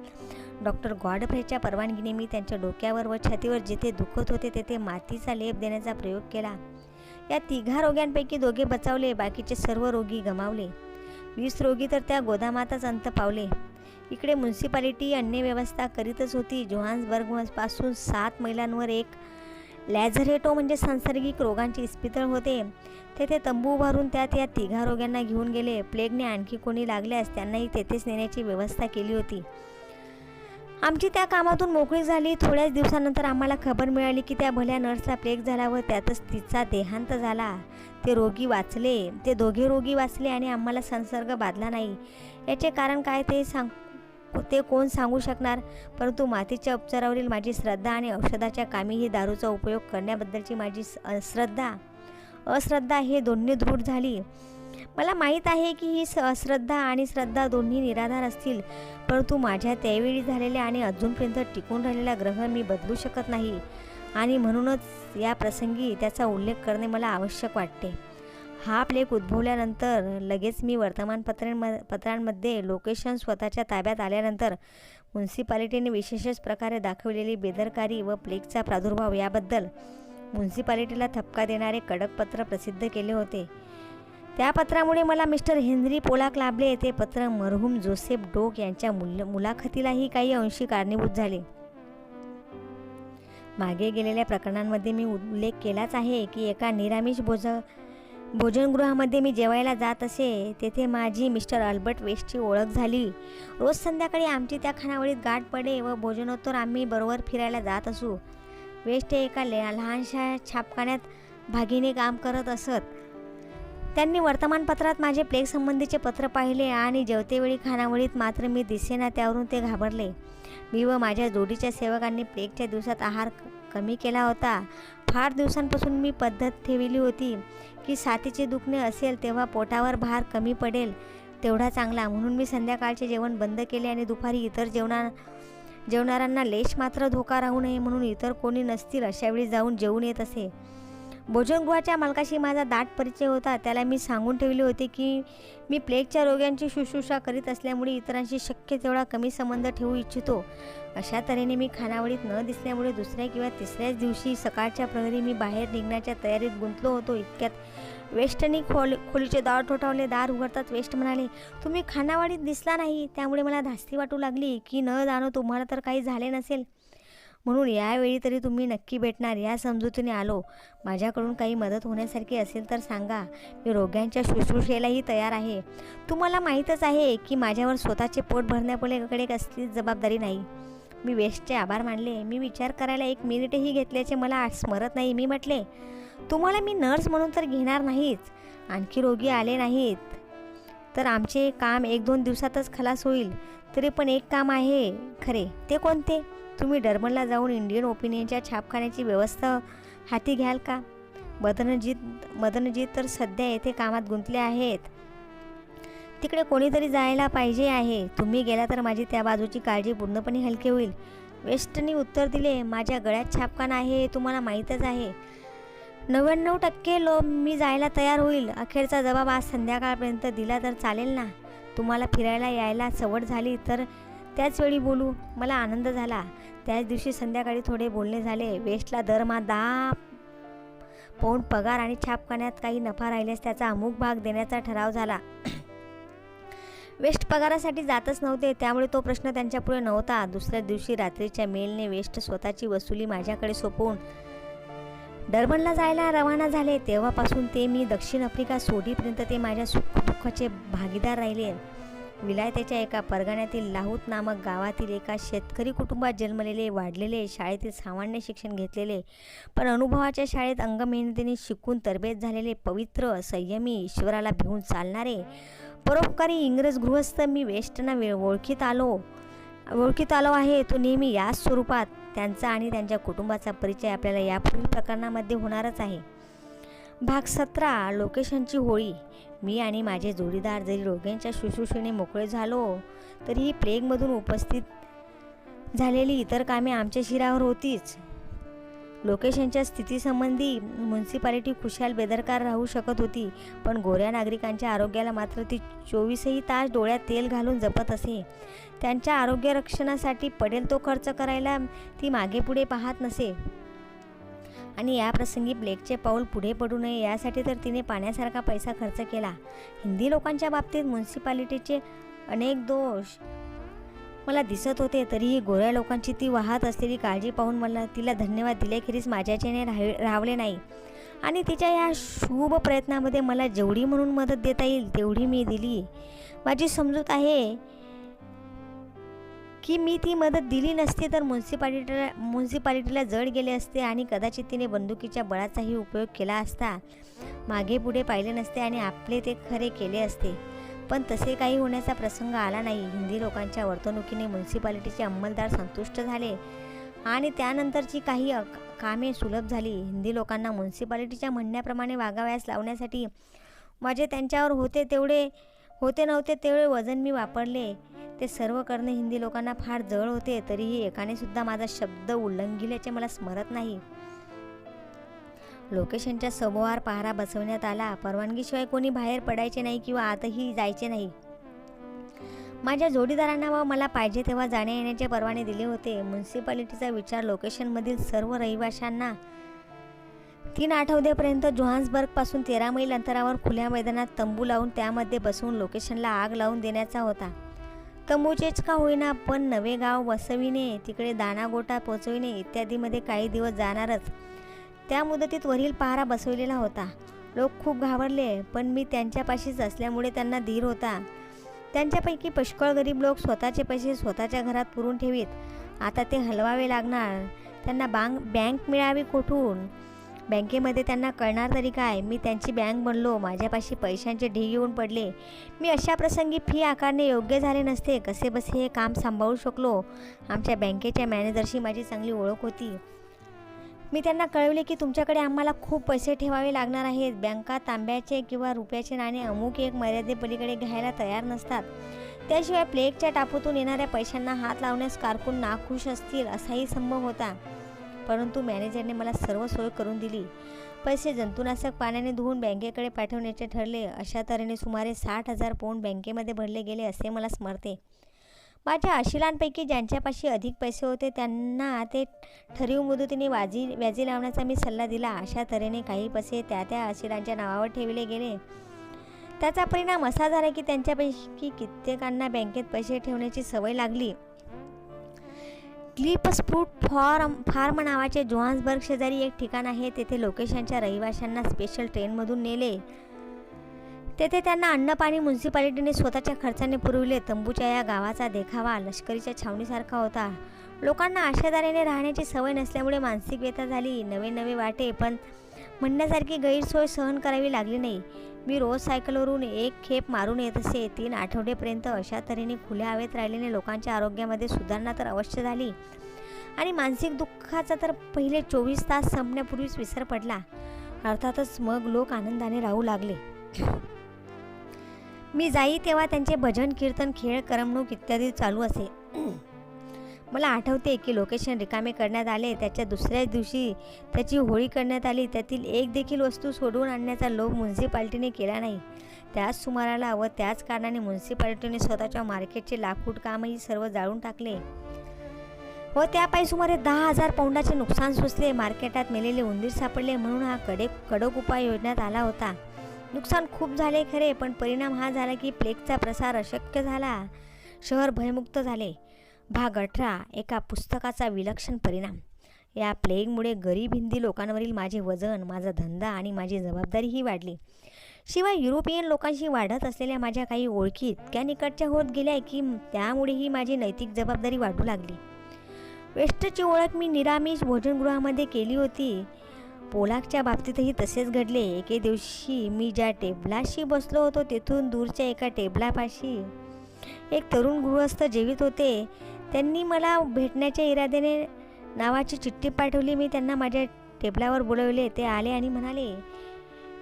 डॉक्टर गॉडफ्रेच्या परवानगीने मी त्यांच्या डोक्यावर व छातीवर जिथे दुखत होते तेथे मातीचा लेप देण्याचा प्रयोग केला. या तिघा रोग्यांपैकी 2 बचावले, बाकीचे सर्व रोगी गमावले. 20 रोगी तर त्या गोदामातच अंत पावले. इकडे म्युन्सिपालिटी अन्य व्यवस्था करीतच होती. जोहान्सबर्गपासून 7 मैलांवर एक लॅझरेटो म्हणजे सांसर्गिक रोगांचे इस्पितळ होते. तेथे तंबू उभारून त्यात या तिघा रोग्यांना घेऊन गेले. प्लेगने आणखी कोणी लागल्यास त्यांनाही तेथेच नेण्याची व्यवस्था केली होती. आमची त्या कामातून मोकळी झाली. थोड्याच दिवसानंतर आम्हाला खबर मिळाली की त्या भल्या नर्सला प्लेग झाला व त्यातच तिचा देहांत झाला. ते 2 रोगी वाचले आणि आम्हाला संसर्ग बाधला नाही. याचे कारण काय ते कोण सांगू शकणार. परंतु मातीच्या उपचारावरील माझी श्रद्धा आणि औषधाच्या कामी ही दारूचा उपयोग करण्याबद्दलची माझी अश्रद्धा हे दोन्ही दृढ झाली. मला माहीत आहे की ही अश्रद्धा आणि श्रद्धा दोन्ही निराधार असतील, परंतु माझ्या त्यावेळी झालेल्या आणि अजूनपर्यंत टिकून राहिलेला ग्रह मी बदलू शकत नाही आणि म्हणूनच या प्रसंगी त्याचा उल्लेख करणे मला आवश्यक वाटते. हा प्लेग उद्भवल्यानंतर लगेच मी वर्तमानपत्रांमध्ये लोकेशन स्वतःच्या ताब्यात आल्यानंतर म्युन्सिपालिटीने विशेषच प्रकारे दाखवलेली बेदरकारी व प्लेगचा प्रादुर्भाव याबद्दल म्युन्सिपालिटीला ठपका देणारे कडक पत्र प्रसिद्ध केले होते. त्या पत्रामुळे मला मिस्टर हेनरी पोलाक लाभले. ते पत्र मरहूम जोसेफ डोक यांच्या मुलाखतीलाही काही अंशी कारणीभूत झाले. मागे गेलेल्या प्रकरणांमध्ये मी उल्लेख केलाच आहे की एका निरामिष भोजनगृहामध्ये मी जेवायला जात असे. तेथे माझी मिस्टर अल्बर्ट वेस्टची ओळख झाली. रोज संध्याकाळी आमची त्या खानावळीत गाठ पडे व भोजनोत्तर आम्ही बरोबर फिरायला जात असू. वेस्ट हे एका लहानशा छापखान्यात भागीने काम करत असत. त्यांनी वर्तमानपत्रात माझे प्लेग संबंधीचे पत्र पाहिले आणि जेवतेवेळी खानावळीत मात्र मी दिसेना. त्यावरून ते घाबरले. मी व माझ्या जोडीच्या सेवकांनी प्लेगच्या दिवसात आहार कमी केला होता. फार दिवसांपासून मी पद्धत ठेवली होती की साथीचे दुखणे असेल तेव्हा पोटावर भार कमी पडेल तेवढा चांगला. म्हणून मी संध्याकाळचे जेवण बंद केले आणि दुपारी इतर जेवणाऱ्यांना लेश मात्र धोका राहू नये म्हणून इतर कोणी नसतील अशावेळी जाऊन जेवून येत असे. भोजनगृहाच्या मालकाशी माझा दाट परिचय होता. त्याला मी सांगून ठेवले होते की मी प्लेगच्या रोग्यांची शुश्रूषा करीत असल्यामुळे इतरांशी शक्य तेवढा कमी संबंध ठेवू इच्छितो. अशा तऱ्हेने मी खानावळीत न दिसल्यामुळे दुसऱ्या किंवा तिसऱ्याच दिवशी सकाळच्या प्रहरी मी बाहेर निघण्याच्या तयारीत गुंतलो होतो. इतक्यात वेस्टनी खोलीचे दार ठोठावले. दार उघडताच वेस्ट म्हणाले, तुम्ही खानावळीत दिसला नाही. त्यामुळे मला धास्ती वाटू लागली की न जाणो तुम्हाला तर काही झाले नसेल म्हणून यावेळी तरी तुम्ही नक्की भेटणार या समजुतीने आलो. माझ्याकडून काही मदत होण्यासारखी असेल तर सांगा. मी रोग्यांच्या शुश्रूषेलाही तयार आहे. तुम्हाला माहीतच आहे की माझ्यावर स्वतःचे पोट भरण्यापलीकडे कसलीच जबाबदारी नाही. मी वेस्टचे आभार मानले. मी विचार करायला 1 मिनिटही घेतल्याचे मला स्मरत नाही. मी म्हटले, तुम्हाला मी नर्स म्हणून तर घेणार नाहीच. आणखी रोगी आले नाहीत तर आमचे काम 1-2 दिवसातच खलास होईल. तरी पण एक काम आहे खरे. ते कोणते? तुम्ही डर्बनला जाऊन इंडियन ओपिनियनच्या छापखान्याची व्यवस्था हाती घ्याल का? मदनजीत तर सध्या येथे कामात गुंतले आहेत. तिकडे कोणीतरी जायला पाहिजे आहे. तुम्ही गेला तर माझी त्या बाजूची काळजी पूर्णपणे हलकी होईल. वेस्टनी उत्तर दिले, माझ्या गळ्यात छापखाना आहे हे तुम्हाला माहीतच आहे. 99% मी जायला तयार होईल. अखेरचा जबाब आज संध्याकाळपर्यंत दिला तर चालेल ना? तुम्हाला फिरायला यायला सवड झाली तर त्याच वेळी बोलू. मला आनंद झाला. त्याच दिवशी संध्याकाळी थोडे बोलणे झाले. वेस्टला दरमहा 10 पौंड पगार आणि छापखान्यात काही नफा राहिल्यास त्याचा अमुक भाग देण्याचा ठराव झाला. वेस्ट पगारासाठी जातच नव्हते त्यामुळे तो प्रश्न त्यांच्यापुढे नव्हता. दुसऱ्या दिवशी रात्रीच्या मेलने वेस्ट स्वतःची वसुली माझ्याकडे सोपवून डर्बनला जायला रवाना झाले. तेव्हापासून ते मी दक्षिण आफ्रिका सोडीपर्यंत ते माझ्या सुखदुःखाचे भागीदार राहिले. विलायतेच्या एका परगण्यातील लाहूत नामक गावातील एका शेतकरी कुटुंबात जन्मलेले, वाढलेले, शाळेतील सामान्य शिक्षण घेतलेले पण अनुभवाच्या शाळेत अंगमेहनतीने शिकून तरबेज झालेले, पवित्र, संयमी, ईश्वराला भिवून चालणारे, परोपकारी इंग्रज गृहस्थ मी वेस्टना ओळखीत आलो आहे. तो नेहमी याच स्वरूपात. त्यांचा आणि त्यांच्या कुटुंबाचा परिचय आपल्याला यापुढील प्रकरणामध्ये होणारच आहे. भाग 17 लोकेशनची होळी. मी आणि माझे जोडीदार जरी रोग्यांच्या शुश्रूषेने मोकळे झालो तरीही प्लेगमधून उपस्थित झालेली इतर कामे आमच्या शिरावर होतीच. लोकेशनच्या स्थितीसंबंधी म्युन्सिपालिटी खुशाल बेदरकार राहू शकत होती, पण गोऱ्या नागरिकांच्या आरोग्याला मात्र ती 24ही तास डोळ्यात तेल घालून जपत असे. त्यांच्या आरोग्य रक्षणासाठी पडेल तो खर्च करायला ती मागेपुढे पाहत नसे. आणि या प्रसंगी प्लेगचे पाऊल पुढे पडू नये यासाठी तर तिने पाण्यासारखा पैसा खर्च केला. हिंदी लोकांच्या बाबतीत म्युन्सिपालिटीचे अनेक दोष मला दिसत होते, तरीही गोऱ्या लोकांची ती वाहत असलेली काळजी पाहून मला तिला धन्यवाद दिल्याखेरीज माझ्याच्याने राहवले नाही. आणि तिच्या या शुभ प्रयत्नामध्ये मला जेवढी म्हणून मदत देता येईल तेवढी मी दिली. माझी समजूत आहे की मी ती मदत दिली नसती तर म्युन्सिपालिटीला जड गेले असते आणि कदाचित तिने बंदुकीच्या बळाचाही उपयोग केला असता, मागे पुढे पाहिले नसते आणि आपले ते खरे केले असते. पण तसे काही होण्याचा प्रसंग आला नाही. हिंदी लोकांच्या वर्तणुकीने म्युन्सिपालिटीचे अंमलदार संतुष्ट झाले आणि त्यानंतरची काही कामे सुलभ झाली. हिंदी लोकांना म्युन्सिपालिटीच्या म्हणण्याप्रमाणे वागावयास लावण्यासाठी माझे त्यांच्यावर होते नव्हते तेवढे वजन मी वापरले. ते सर्व करणे हिंदी लोकांना फार जड होते, तरीही एकाने सुद्धा माझा शब्द उल्लंघिल्याचे मला स्मरत नाही. लोकेशनच्या सभोवार पहारा बसवण्यात आला. परवानगीशिवाय कोणी बाहेर पडायचे नाही किंवा आतही जायचे नाही. माझ्या जोडीदारांना व मला पाहिजे तेव्हा जाण्या येण्याचे परवाने दिले होते. म्युन्सिपालिटीचा विचार लोकेशनमधील सर्व रहिवाशांना 3 आठवड्यापर्यंत जोहान्सबर्गपासून 13 मैल अंतरावर खुल्या मैदानात तंबू लावून त्यामध्ये बसवून लोकेशनला आग लावून देण्याचा होता. तंबूचेच का होईना, पण नवे गाव वसविणे, तिकडे दाणागोटा पोचविणे इत्यादीमध्ये काही दिवस जाणारच. त्या मुदतीत वरील पहारा बसवलेला होता. लोक खूप घाबरले, पण मी त्यांच्यापाशीच असल्यामुळे त्यांना धीर होता. त्यांच्यापैकी पुष्कळ गरीब लोक स्वतःचे पैसे स्वतःच्या घरात पुरून ठेवीत. आता ते हलवावे लागणार. त्यांना बँक मिळावी कुठून? बँकेमध्ये त्यांना कळणार तरी काय? मी त्यांची बँक बनलो. माझ्यापाशी पैशांचे ढीग येऊन पडले. मी अशा प्रसंगी फी आकारणे योग्य झाले नसते. कसेबसे हे काम सांभाळू शकलो. आमच्या बँकेच्या मॅनेजरशी माझी चांगली ओळख होती. मी त्यांना कळवले की तुमच्याकडे आम्हाला खूप पैसे ठेवावे लागणार आहेत. बँका तांब्याचे किंवा रुपयाचे नाणे अमुक एक मर्यादेपलीकडे घ्यायला तयार नसतात. त्याशिवाय प्लेगच्या टापूतून येणाऱ्या पैशांना हात लावण्यास कारकून नाखुश असतील असाही संभव होता. परंतु मॅनेजरने मला सर्व सोय करून दिली. पैसे जंतुनाशक पाण्याने धुवून बँकेकडे पाठवण्याचे ठरले. अशा तऱ्हेने सुमारे 60,000 पाऊंड बँकेमध्ये भरले गेले असे मला स्मरते. माझ्या अशिलांपैकी ज्यांच्यापाशी अधिक पैसे होते त्यांना ते ठरीव मुदतीने व्याजी लावण्याचा मी सल्ला दिला. अशा तऱ्हेने काही पैसे त्या अशिलांच्या नावावर ठेवले गेले. त्याचा परिणाम असा झाला की त्यांच्यापैकी कित्येकांना बँकेत पैसे ठेवण्याची सवय लागली. क्लिप्सफूट फार्म नावाचे जोहान्सबर्ग शेजारी एक ठिकाण आहे. तेथे लोकेशनच्या रहिवाशांना स्पेशल ट्रेनमधून नेले. तेथे त्यांना अन्न पाणी म्युन्सिपालिटीने स्वतःच्या खर्चाने पुरविले. तंबूच्या या गावाचा देखावा लष्करीच्या छावणीसारखा होता. लोकांना आशेदारीने राहण्याची सवय नसल्यामुळे मानसिक व्यथा झाली. नवे वाटे, पण म्हणण्यासारखी गैरसोय सहन करावी लागली नाही. मी रोज सायकलवरून एक खेप मारून येत असे. 3 आठवड्यापर्यंत अशा तऱ्हेने खुल्या हवेत राहिल्याने लोकांच्या आरोग्यामध्ये सुधारणा तर अवश्य झाली आणि मानसिक दुःखाचा तर पहिले 24 तास संपण्यापूर्वीच विसर पडला. अर्थातच मग लोक आनंदाने राहू लागले. मी जाई तेव्हा त्यांचे भजन, कीर्तन, खेळ, करमणूक इत्यादी चालू असे. मला आठवते की लोकेशन रिकामे करण्यात आले. त्याच्या दुसऱ्याच दिवशी त्याची होळी करण्यात आली. त्यातील एक देखील वस्तू सोडवून आणण्याचा लोभ म्युन्सिपालिटीने केला नाही. त्याच सुमाराला व त्याच कारणाने म्युन्सिपालिटीने स्वतःच्या मार्केटचे लाकूड कामही सर्व जाळून टाकले व त्यापायी सुमारे 10,000 पाऊंडाचे नुकसान सोसले. मार्केटात मेलेले उंदीर सापडले म्हणून हा कडक उपाय योजण्यात आला होता. नुकसान खूप झाले खरे, पण परिणाम हा झाला की प्लेगचा प्रसार अशक्य झाला. शहर भयमुक्त झाले. भाग 18 एका पुस्तकाचा विलक्षण परिणाम. या प्लेगमुळे गरीब हिंदी लोकांवरील माझे वजन, माझा धंदा आणि माझी जबाबदारीही वाढली. शिवाय युरोपियन लोकांशी वाढत असलेल्या माझ्या काही ओळखी इतक्या निकटच्या होत गेल्या की त्यामुळेही माझी नैतिक जबाबदारी वाढू लागली. वेस्टची ओळख मी निरामिष भोजनगृहामध्ये केली होती. पोलाकच्या बाबतीतही तसेच घडले. एके दिवशी मी ज्या टेबलाशी बसलो होतो तेथून दूरच्या एका टेबलापाशी एक तरुण गृहस्थ जेवित होते. त्यांनी मला भेटण्याच्या इराद्याने नावाची चिठ्ठी पाठवली. मी त्यांना माझ्या टेबलावर बोलवले. ते आले आणि म्हणाले,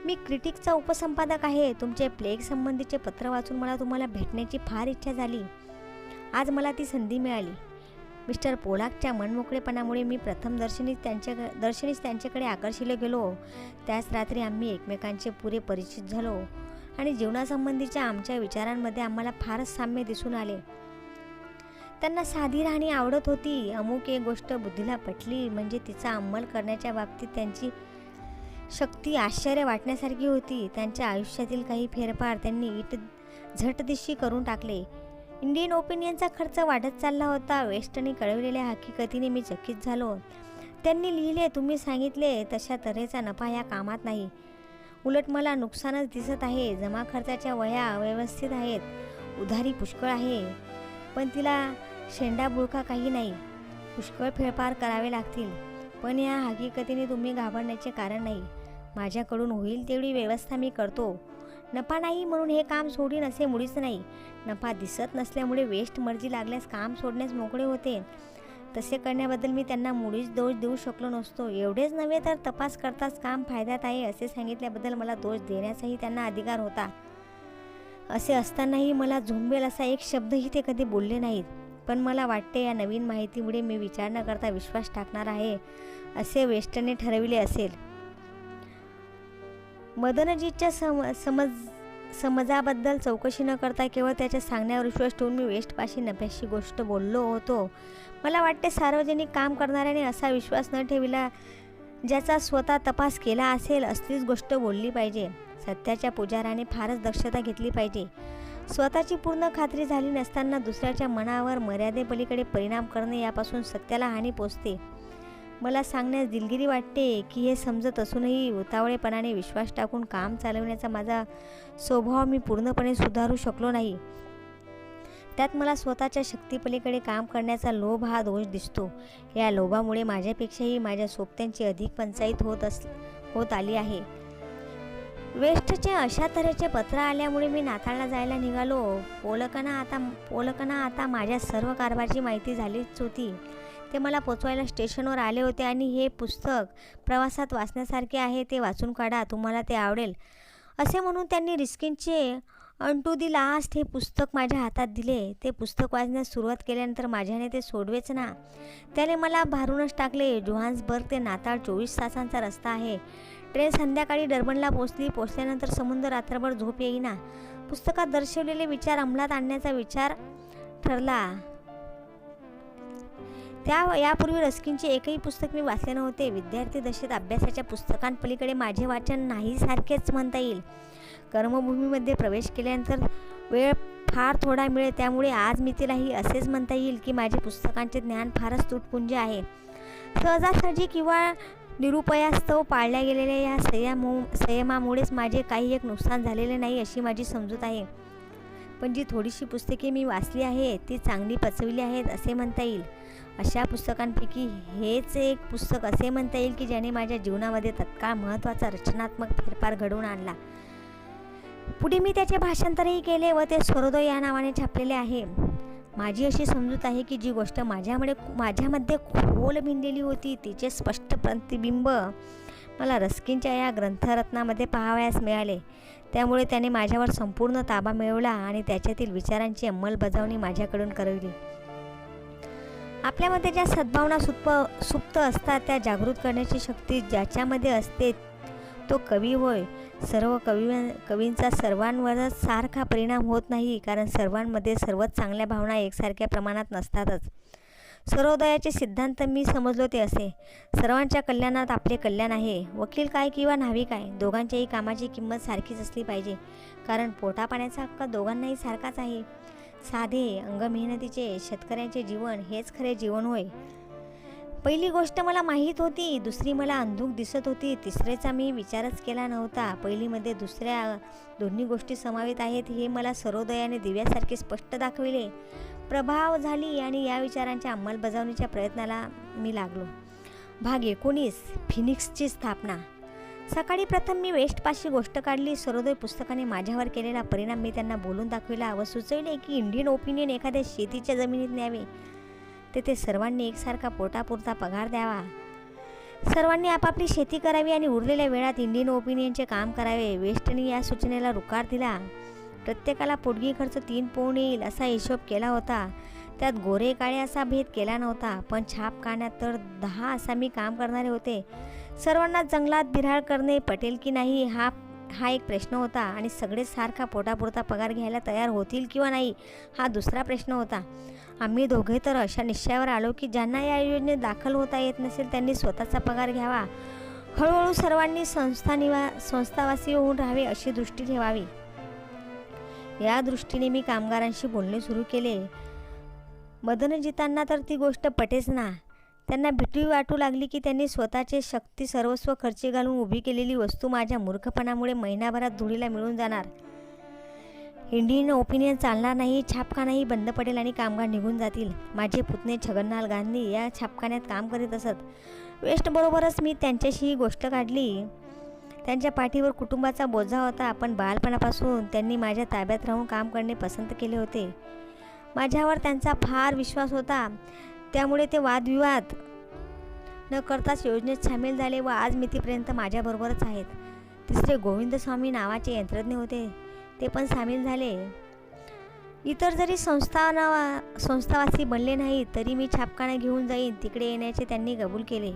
मी क्रिटिकचा उपसंपादक आहे. तुमचे प्लेग संबंधीचे पत्र वाचून मला तुम्हाला भेटण्याची फार इच्छा झाली. आज मला ती संधी मिळाली. मिस्टर पोलाकच्या मनमोकळेपणामुळे मी प्रथम दर्शनीच त्यांच्याकडे आकर्षिले गेलो. त्याच रात्री आम्ही एकमेकांचे पुरे परिचित झालो आणि जीवनासंबंधीच्या आमच्या विचारांमध्ये आम्हाला फारच साम्य दिसून आले. त्यांना साधी राहणी आवडत होती. अमुक एक गोष्ट बुद्धीला पटली म्हणजे तिचा अंमल करण्याच्या बाबतीत त्यांची शक्ती आश्चर्य वाटण्यासारखी होती. त्यांच्या आयुष्यातील काही फेरफार त्यांनी झटदिशी करून टाकले. इंडियन ओपिनियनचा खर्च वाढत चालला होता. वेस्टने कळवलेल्या हकीकतीने मी चकित झालो. त्यांनी लिहिले, तुम्ही सांगितले तशा तऱ्हेचा नफा या कामात नाही. उलट मला नुकसानच दिसत आहे. जमा खर्चाच्या वह्या व्यवस्थित आहेत. उधारी पुष्कळ आहे, पण तिला शेंडाबुळका काही नाही. पुष्कळ फेरफार करावे लागतील, पण या हकीकतीने तुम्ही घाबरण्याचे कारण नाही. माझ्याकडून होईल तेवढी व्यवस्था मी करतो. नफा नाही म्हणून हे काम सोडीन असे मुळीच नाही. नफा दिसत नसल्यामुळे वेस्ट मर्जी लागल्यास काम सोडण्यास मोकळे होते. तसे करण्याबद्दल मी त्यांना मुळीच दोष देऊ शकलो नसतो. एवढेच नव्हे तर तपास करताच काम फायद्यात आहे असे सांगितल्याबद्दल मला दोष देण्याचाही त्यांना अधिकार होता. असे असतानाही मला झोंबेल असा एक शब्दही ते कधी बोलले नाहीत. पण मला वाटते या नवीन माहितीमुळे मी विचार न करता विश्वास टाकणार आहे असे वेस्टने ठरविले असेल. मदनजीतच्या समजाबद्दल चौकशी न करता केवळ त्याच्या सांगण्यावर विश्वास ठेवून मी वेस्टपाशी नफ्याची गोष्ट बोललो होतो. मला वाटते सार्वजनिक काम करणाऱ्याने असा विश्वास न ठेविला ज्याचा स्वतः तपास केला असेल असलीच गोष्ट बोलली पाहिजे. सत्याच्या पुजाऱ्याने फारच दक्षता घेतली पाहिजे. स्वतःची पूर्ण खात्री झाली नसताना दुसऱ्याच्या मनावर मर्यादेपलीकडे परिणाम करणे यापासून सत्याला हानी पोचते. मला सांगण्यास दिलगिरी वाटते की हे समजत असूनही उतावळेपणाने विश्वास टाकून काम चालवण्याचा माझा स्वभाव मी पूर्णपणे सुधारू शकलो नाही. त्यात मला स्वतःच्या शक्तीपलीकडे काम करण्याचा लोभ हा दोष दिसतो. या लोभामुळे माझ्यापेक्षाही माझ्या सोबत्यांची अधिक पंचायत होत आली आहे. वेस्टचे अशा तऱ्हेचे पत्र आल्यामुळे मी नाताळला जायला निघालो. पोलकांना आता माझ्या सर्व कारभाराची माहिती झालीच होती. ते मला पोचवायला स्टेशनवर आले होते आणि हे पुस्तक प्रवासात वाचण्यासारखे आहे, ते वाचून काढा, तुम्हाला ते आवडेल असे म्हणून त्यांनी रिस्किनचे टू दी लास्ट हे पुस्तक माझ्या हातात दिले. ते पुस्तक वाचण्यास सुरुवात केल्यानंतर माझ्याने ते सोडवेच ना. त्याने मला भारूनच टाकले. जोहान्सबर्ग ते नाताळ 24 तासांचा रस्ता आहे. ट्रेन संध्याकाळी डर्बनला पोचल्यानंतर समुद्र रात्रभर झोप येईना. पुस्तकात दर्शवलेले विचार अंमलात आणण्याचा विचार ठरला. यापूर्वी रस्किनचे एकही पुस्तक मी वाचले नव्हते. विद्यार्थी दशेत अभ्यासाच्या पुस्तकांपलीकडे माझे वाचन नाही सारखेच म्हणता येईल. कर्मभूमीमध्ये प्रवेश केल्यानंतर वेळ फार थोडा मिळेल, त्यामुळे आज मी तिलाही असेच म्हणता येईल की माझे पुस्तकांचे ज्ञान फारच तुटपुंज आहे. सहजासहजी किंवा निरुपयास्तव पाळल्या गेलेल्या या संयमामुळेच माझे काही एक नुकसान झालेले नाही अशी माझी समजूत आहे. पण जी थोडीशी पुस्तके मी वाचली आहेत ती चांगली पचवली आहेत असे म्हणता येईल. अशा पुस्तकांपैकी हेच एक पुस्तक असे म्हणता येईल की ज्याने माझ्या जीवनामध्ये तत्काळ महत्त्वाचा रचनात्मक फेरफार घडवून आणला. पुढे मी त्याचे भाषांतरही केले व ते स्वरोदय या नावाने छापलेले आहे. माझी अशी समजूत आहे की जी गोष्ट माझ्यामध्ये खोल भिनलेली होती तिचे स्पष्ट प्रतिबिंब मला रस्किनच्या या ग्रंथरत्नामध्ये पाहावयास मिळाले. त्यामुळे त्याने माझ्यावर संपूर्ण ताबा मिळवला आणि त्याच्यातील विचारांची अंमलबजावणी माझ्याकडून करवली. आपल्यामध्ये ज्या सद्भावना सुप्त असतात त्या जागृत करण्याची शक्ती ज्याच्यामध्ये असते तो कवी होय. सर्व कवींचा सर्वांवरच सारखा परिणाम होत नाही, कारण सर्वांमध्ये सर्वच चांगल्या भावना एकसारख्या प्रमाणात नसतातच. सर्वोदयाचे सिद्धांत मी समजलो ते असे: सर्वांच्या कल्याणात आपले कल्याण आहे. वकील काय किंवा न्हावी काय, दोघांच्याही कामाची किंमत सारखीच असली पाहिजे, कारण पोटापाण्याचा हक्क दोघांनाही सारखाच आहे. साधे अंगमेहनतीचे शेतकऱ्यांचे जीवन हेच खरे जीवन होय. पहिली गोष्ट मला माहीत होती, दुसरी मला अंधूक दिसत होती, तिसरेचा मी विचारच केला नव्हता. पहिलीमध्ये दुसऱ्या दोन्ही गोष्टी समावित आहेत हे मला सर्वोदयाने दिव्यासारखे स्पष्ट दाखविले. प्रभाव झाली आणि या विचारांच्या अंमलबजावणीच्या प्रयत्नाला मी लागलो. भाग 19. फिनिक्सची स्थापना. सकाळी प्रथम मी वेस्टपाशी गोष्ट काढली. सर्वोदय पुस्तकाने माझ्यावर केलेला परिणाम मी त्यांना बोलून दाखविला व सुचविले की इंडियन ओपिनियन एखाद्या शेतीच्या जमिनीत न्यावे, तेथे सर्वांनी एकसारखा पोटापुरता पगार द्यावा. सर्वांनी आपापली शेती करावी आणि उरलेल्या वेळात इंडियन ओपिनियनचे काम करावे. वेस्टने या सूचनेला रुकार दिला. प्रत्येकाला पोटगी खर्च 3 पौंड येईल असा हिशोब केला होता. त्यात गोरे काळे असा भेद केला नव्हता. पण छापखान्यात तर 10 आसामी काम करणारे होते. सर्वांना जंगलात बिऱ्हाड करणे पटेल की नाही हा एक प्रश्न होता. आणि सगळेच सारखा पोटापुरता पगार घ्यायला तयार होतील किंवा नाही हा दुसरा प्रश्न होता. आम्ही दोघे तर अशा निश्चयावर आलो की ज्यांना या योजनेत दाखल होता येत नसेल त्यांनी स्वतःचा पगार घ्यावा. हळूहळू सर्वांनी संस्थावासी होऊन राहावे अशी दृष्टी ठेवावी. या दृष्टीने मी कामगारांशी बोलणे सुरू केले. मदनजीतांना तर ती गोष्ट पटेच ना. त्यांना भीती वाटू लागली की त्यांनी स्वतःचे शक्ती सर्वस्व खर्ची घालून उभी केलेली वस्तू माझ्या मूर्खपणामुळे महिनाभरात धुळीला मिळून जाणार. इंडियन ओपिनियन चालणार नाही, छापखानाही बंद पडेल आणि कामगार निघून जातील. माझे पुतणे छगनलाल गांधी या छापखान्यात काम करीत असत. वेस्टबरोबरच मी त्यांच्याशी ही गोष्ट काढली. त्यांच्या पाठीवर कुटुंबाचा बोजा होता. पण बालपणापासून त्यांनी माझ्या ताब्यात राहून काम करणे पसंत केले होते. माझ्यावर त्यांचा फार विश्वास होता. त्यामुळे ते वादविवाद न करताच योजनेत सामील झाले व आज मितीपर्यंत माझ्याबरोबरच आहेत. तिसरे गोविंदस्वामी नावाचे यंत्रज्ञ होते, ते पण सामील झाले. इतर जरी संस्थावासी बनले नाही तरी मी छापखाना घेऊन जाईन तिकडे येण्याचे त्यांनी कबूल केले.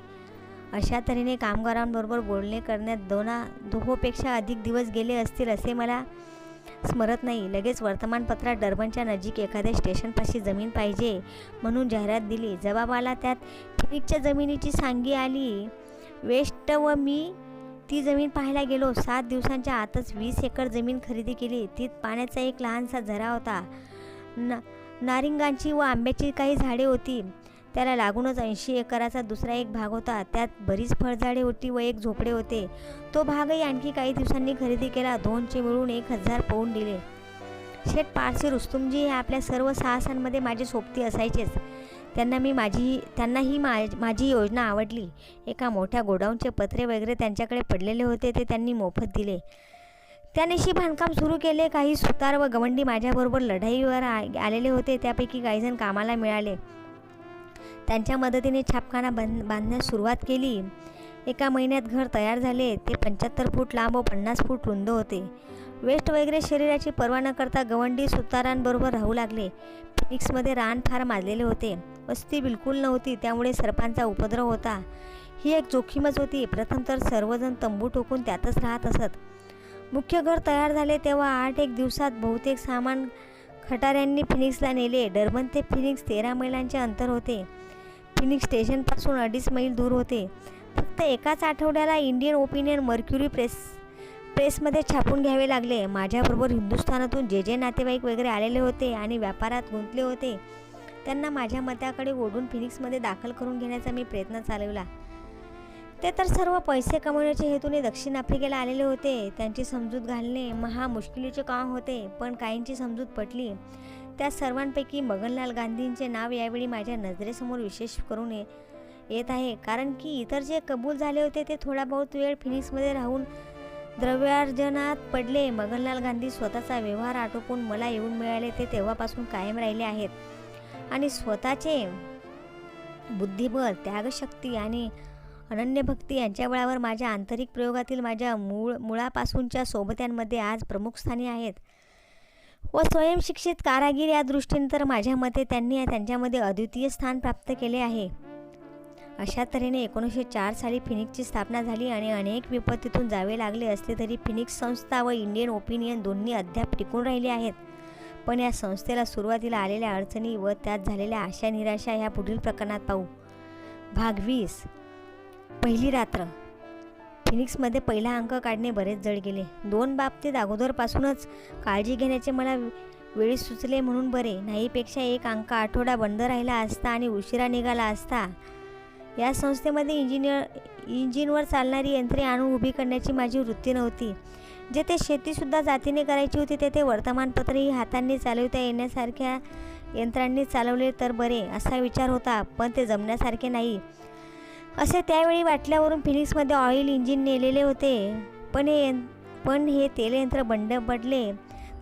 अशा तऱ्हेने कामगारांबरोबर बोलणे करण्यात 2पेक्षा अधिक दिवस गेले असतील असे मला स्मरत नाही. लगेच वर्तमानपत्रात डर्बनच्या नजीक एखाद्या स्टेशनपाशी जमीन पाहिजे म्हणून जाहिरात दिली. जबाब आला. त्यात फिनिक्सच्या जमिनीची सांगी आली. वेस्ट व मी ती जमीन पाहायला गेलो. 7 दिवसांच्या आतच 20 एकर जमीन खरेदी केली. तीत पाण्याचा एक लहानसा झरा होता. नारिंगांची व आंब्याची काही झाडे होती. त्याला लागूनच 80 एकराचा दुसरा एक भाग होता. त्यात बरीच फळझाडे होती व एक झोपडे होते. तो भागही आणखी काही दिवसांनी खरेदी केला. 2चे मिळून 1000 पौंड दिले. शेठ पारसी रुस्तुमजी हे आपल्या सर्व साहसांमध्ये माझे सोबती असायचेच. त्यांनाही माझी योजना आवडली. एका मोठ्या गोडाऊनचे पत्रे वगैरे त्यांच्याकडे पडलेले होते, ते त्यांनी मोफत दिले. त्यानिशी बांधकाम सुरू केले. काही सुतार व गवंडी माझ्याबरोबर लढाईवर आलेले होते. त्यापैकी काहीजण कामाला मिळाले. त्यांच्या मदतीने छापखाना बांधण्यास सुरुवात केली. एका महिन्यात घर तयार झाले. ते 75 फूट लांब व 50 फूट रुंद होते. वेस्ट वगैरे शरीराची पर्वा न करता गवंडी सुतारांबरोबर राहू लागले. फिनिक्समध्ये रान फार माजलेले होते. वस्ती बिलकुल नव्हती, त्यामुळे सर्पांचा उपद्रव होता. ही एक जोखीमच होती. प्रथम तर सर्वजण तंबू ठोकून त्यातच राहत असत. मुख्य घर तयार झाले तेव्हा 8 दिवसात बहुतेक सामान खटाऱ्यांनी फिनिक्सला नेले. डर्बन ते फिनिक्स 13 मैलांचे अंतर होते. फिनिक्स स्टेशनपासून 2.5 मैल दूर होते. फक्त एकाच आठवड्याला इंडियन ओपिनियन मर्क्युरी प्रेसमध्ये छापून घ्यावे लागले. माझ्याबरोबर हिंदुस्थानातून जे नातेवाईक वगैरे आलेले होते आणि व्यापारात गुंतले होते त्यांना माझ्या मताकडे ओढून फिनिक्समध्ये दाखल करून घेण्याचा मी प्रयत्न चालवला. ते तर सर्व पैसे कमवण्याच्या हेतूने दक्षिण आफ्रिकेला आलेले होते. त्यांची समजूत घालणे महा मुश्किलीचे काम होते, पण काहींची समजूत पटली. त्या सर्वांपैकी मगनलाल गांधींचे नाव यावेळी माझ्या नजरेसमोर विशेष करून येत आहे, कारण की इतर जे कबूल झाले होते ते थोडा बहुत वेळ फिनिक्समध्ये राहून द्रव्यार्जनात पडले. मगनलाल गांधी स्वतःचा व्यवहार आटोपून मला येऊन मिळाले. ते तेव्हापासून कायम राहिले आहेत आणि स्वतःचे बुद्धिबळ, त्यागशक्ती आणि अनन्यभक्ती यांच्या बळावर माझ्या आंतरिक प्रयोगातील माझ्या मुळापासूनच्या सोबत्यांमध्ये आज प्रमुख स्थानी आहेत. व स्वयंशिक्षित कारागीर या दृष्टीने तर माझ्या मते त्यांनी त्यांच्यामध्ये अद्वितीय स्थान प्राप्त केले आहे. अशा तऱ्हेने 1904 साली फिनिक्सची स्थापना झाली आणि अनेक विपत्तीतून जावे लागले असले तरी फिनिक्स संस्था व इंडियन ओपिनियन दोन्ही अद्याप टिकून राहिले आहेत. पण या संस्थेला सुरुवातीला आलेल्या अडचणी व त्यात झालेल्या आशा निराशा ह्या पुढील प्रकरणात पाहू. भाग 20. पहिली रात्र. फिनिक्समध्ये पहिला अंक काढणे बरेच जड गेले. 2 बाबतीत अगोदरपासूनच काळजी घेण्याचे मला वेळी सुचले म्हणून बरे. नाहीपेक्षा एक अंक आठवडा बंद राहिला असता आणि उशिरा निघाला असता. या संस्थेमध्ये इंजिनवर चालणारी यंत्रे आणून उभी करण्याची माझी वृत्ती नव्हती. जेथे शेतीसुद्धा जातीने करायची होती तेथे वर्तमानपत्रही हातांनी चालवता येण्यासारख्या यंत्रांनी चालवले तर बरे असा विचार होता, पण ते जमण्यासारखे नाही असे त्यावेळी वाटल्यावरून फिनिक्समध्ये ऑइल इंजिन नेलेले होते. पण हे तेलयंत्र बंड पडले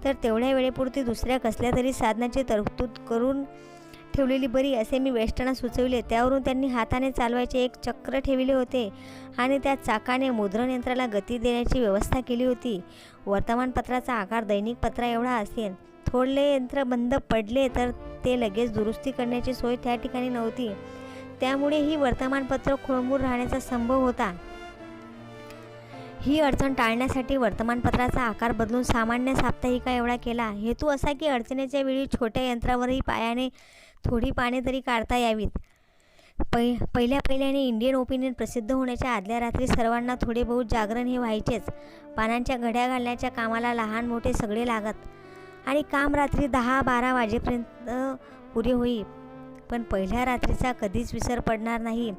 तर तेवढ्या वेळेपुरती दुसऱ्या कसल्या तरी साधनाची तरतूद करून ठेवलेली बरी असे मी वेस्टना सुचविले. त्यावरून त्यांनी हाताने चालवायचे एक चक्र ठेवले होते आणि त्या चाकाने मुद्रण यंत्राला गती देण्याची व्यवस्था केली होती. वर्तमानपत्राचा आकार दैनिक पत्रा एवढा असेल. थोडले यंत्र बंद पडले तर ते लगेच दुरुस्ती करण्याची सोय त्या ठिकाणी नव्हती. त्यामुळे ही वर्तमानपत्र खोळंबून राहण्याचा संभव होता. ही अडचण टाळण्यासाठी वर्तमानपत्राचा आकार बदलून सामान्य साप्ताहिका एवढा केला. हेतू असा की अडचणीच्या वेळी छोट्या यंत्रावरही पायाने थोडी पाने तरी काढता यावीत. पहिल्याने इंडियन ओपिनियन प्रसिद्ध होण्याच्या आदल्या रात्री सर्वांना थोडे बहुत जागरण हे व्हायचेच. पानांच्या घड्या घालण्याच्या कामाला लहान मोठे सगळे लागत आणि काम रात्री 10-12 वाजेपर्यंत पुरे होई. पण पहिल्या रात्रीचा कधीच विसर पडणार नाही.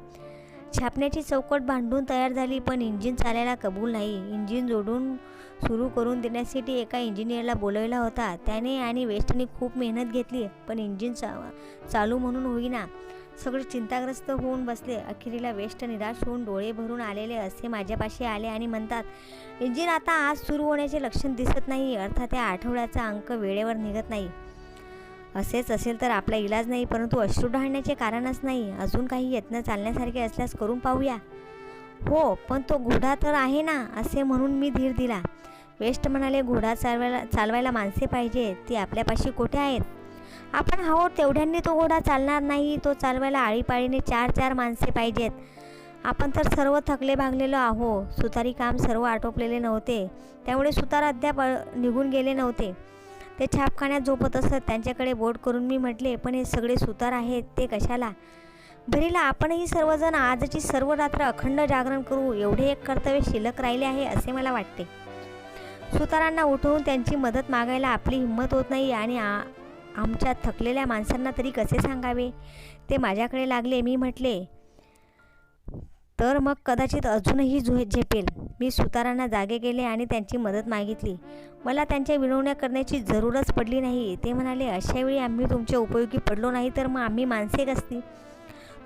छापण्याची चौकट बांधून तयार झाली, पण इंजिन चालायला कबूल नाही. इंजिन जोडून सुरू करून देण्यासाठी एका इंजिनियरला बोलवला होता. त्याने आणि वेस्टने खूप मेहनत घेतली, पण इंजिन चालू म्हणून होईना. सगळे चिंताग्रस्त होऊन बसले. अखेरीला वेस्ट निराश होऊन डोळे भरून आलेले असे माझ्यापाशी आले आणि म्हणतात, इंजिन आता आज सुरू होण्याचे लक्षण दिसत नाही. अर्थात त्या आठवड्याचा अंक वेळेवर निघत नाही. असेच असेल तर आपला इलाज नाही, परंतु अश्रू ढाळण्याचे कारणच नाही. अजून काही यत्न चालण्यासारखे असल्यास करून पाहूया. हो, पण तो घोडा तर आहे ना, असे म्हणून मी धीर दिला. वेस्ट म्हणाले, घोडा चालवायला माणसे पाहिजे. ती आपल्यापाशी कुठे आहेत? आपण आहोत तेवढ्यांनी तो घोडा चालणार नाही. तो चालवायला आळीपाळीने 4-4 माणसे पाहिजेत. आपण तर सर्व थकले भागलेलो आहो. सुतारी काम सर्व आटोपलेले नव्हते, त्यामुळे सुतार अद्याप निघून गेले नव्हते. ते छापखान्यात झोपत असत. त्यांच्याकडे बोट करून मी म्हटले, पण हे सगळे सुतार आहेत ते कशाला? भरीला आपणही सर्वजण आजची सर्व रात्र अखंड जागरण करू. एवढे एक कर्तव्य शिल्लक राहिले आहे असे मला वाटते. सुतारांना उठवून त्यांची मदत मागायला आपली हिंमत होत नाही आणि आमच्या थकलेल्या माणसांना तरी कसे सांगावे? ते माझ्याकडे लागले. मी म्हटले, तर मग कदाचित अजूनही झेपेल. मी सुतारांना जागे केले आणि त्यांची मदत मागितली. मला त्यांच्या विनवण्या करण्याची जरूरच पडली नाही. ते म्हणाले, अशावेळी आम्ही तुमच्या उपयोगी पडलो नाही तर मग आम्ही माणसे कसली?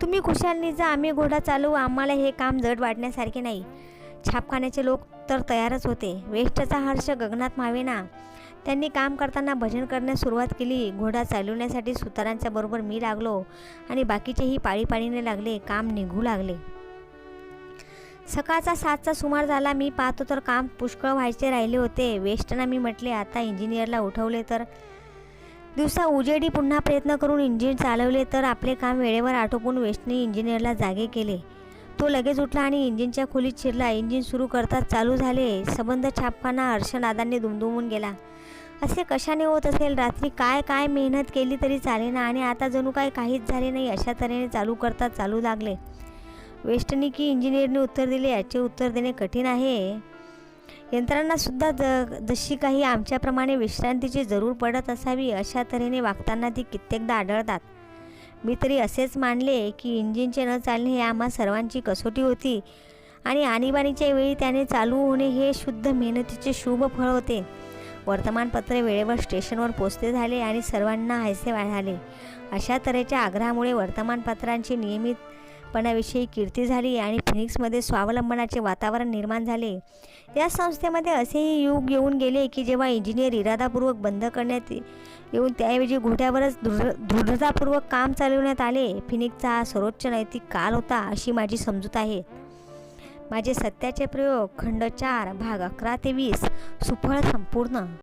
तुम्ही खुशालनी जा, आम्ही घोडा चालवू. आम्हाला हे काम जड वाटण्यासारखे नाही. छापखान्याचे लोक तर तयारच होते. वेस्टचा हर्ष गगनात मावेना. त्यांनी काम करताना भजन करण्यास सुरुवात केली. घोडा चालवण्यासाठी सुतारांच्या बरोबर मी लागलो आणि बाकीचेही पाळीपाळीने लागले. काम निघू लागले. सकाळचा 7चा सुमार झाला. मी पाहतो तर काम पुष्कळ व्हायचे राहिले होते. वेस्टना मी म्हटले, आता इंजिनियरला उठवले तर दिवसा उजेडी पुन्हा प्रयत्न करून इंजिन चालवले तर आपले काम वेळेवर आटोपून वेस्टने इंजिनियरला जागे केले. तो लगेच उठला आणि इंजिनच्या खोलीत शिरला. इंजिन सुरू करताच चालू झाले. सबंध छापखाना हर्षनादांनी दुमदुमून गेला. असे कशाने होत असेल? रात्री काय मेहनत केली तरी चालेना आणि आता जणू काहीच झाले नाही अशा तऱ्हेने चालू लागले. वेस्टनी की इंजिनियरने उत्तर दिले, याचे उत्तर देणे कठीण आहे. यंत्रांना सुद्धा जशी काही आमच्याप्रमाणे विश्रांतीची जरूर पडत असावी अशा तऱ्हेने वागताना ती कित्येकदा आढळतात. मी तरी असेच मानले की इंजिनचे न चालणे हे आम्हा सर्वांची कसोटी होती आणि आणीबाणीच्या वेळी त्याने चालू होणे हे शुद्ध मेहनतीचे शुभ फळ होते. वर्तमानपत्र वेळेवर स्टेशनवर पोचते झाले आणि सर्वांना हायसे झाले. अशा तऱ्हेच्या आग्रहामुळे वर्तमानपत्रांची नियमितपणाविषयी कीर्ती झाली आणि फिनिक्समध्ये स्वावलंबनाचे वातावरण निर्माण झाले. या संस्थेमध्ये असेही युग येऊन गेले की जेव्हा इंजिनियर इरादापूर्वक बंद करण्यात येऊन त्याऐवजी घोड्यावरच दृढतापूर्वक काम चालवण्यात आले. फिनिक्सचा हा सर्वोच्च नैतिक काल होता अशी माझी समजूत आहे. माझे सत्याचे प्रयोग खंड 4 भाग 11 ते 20 सुफळ संपूर्ण.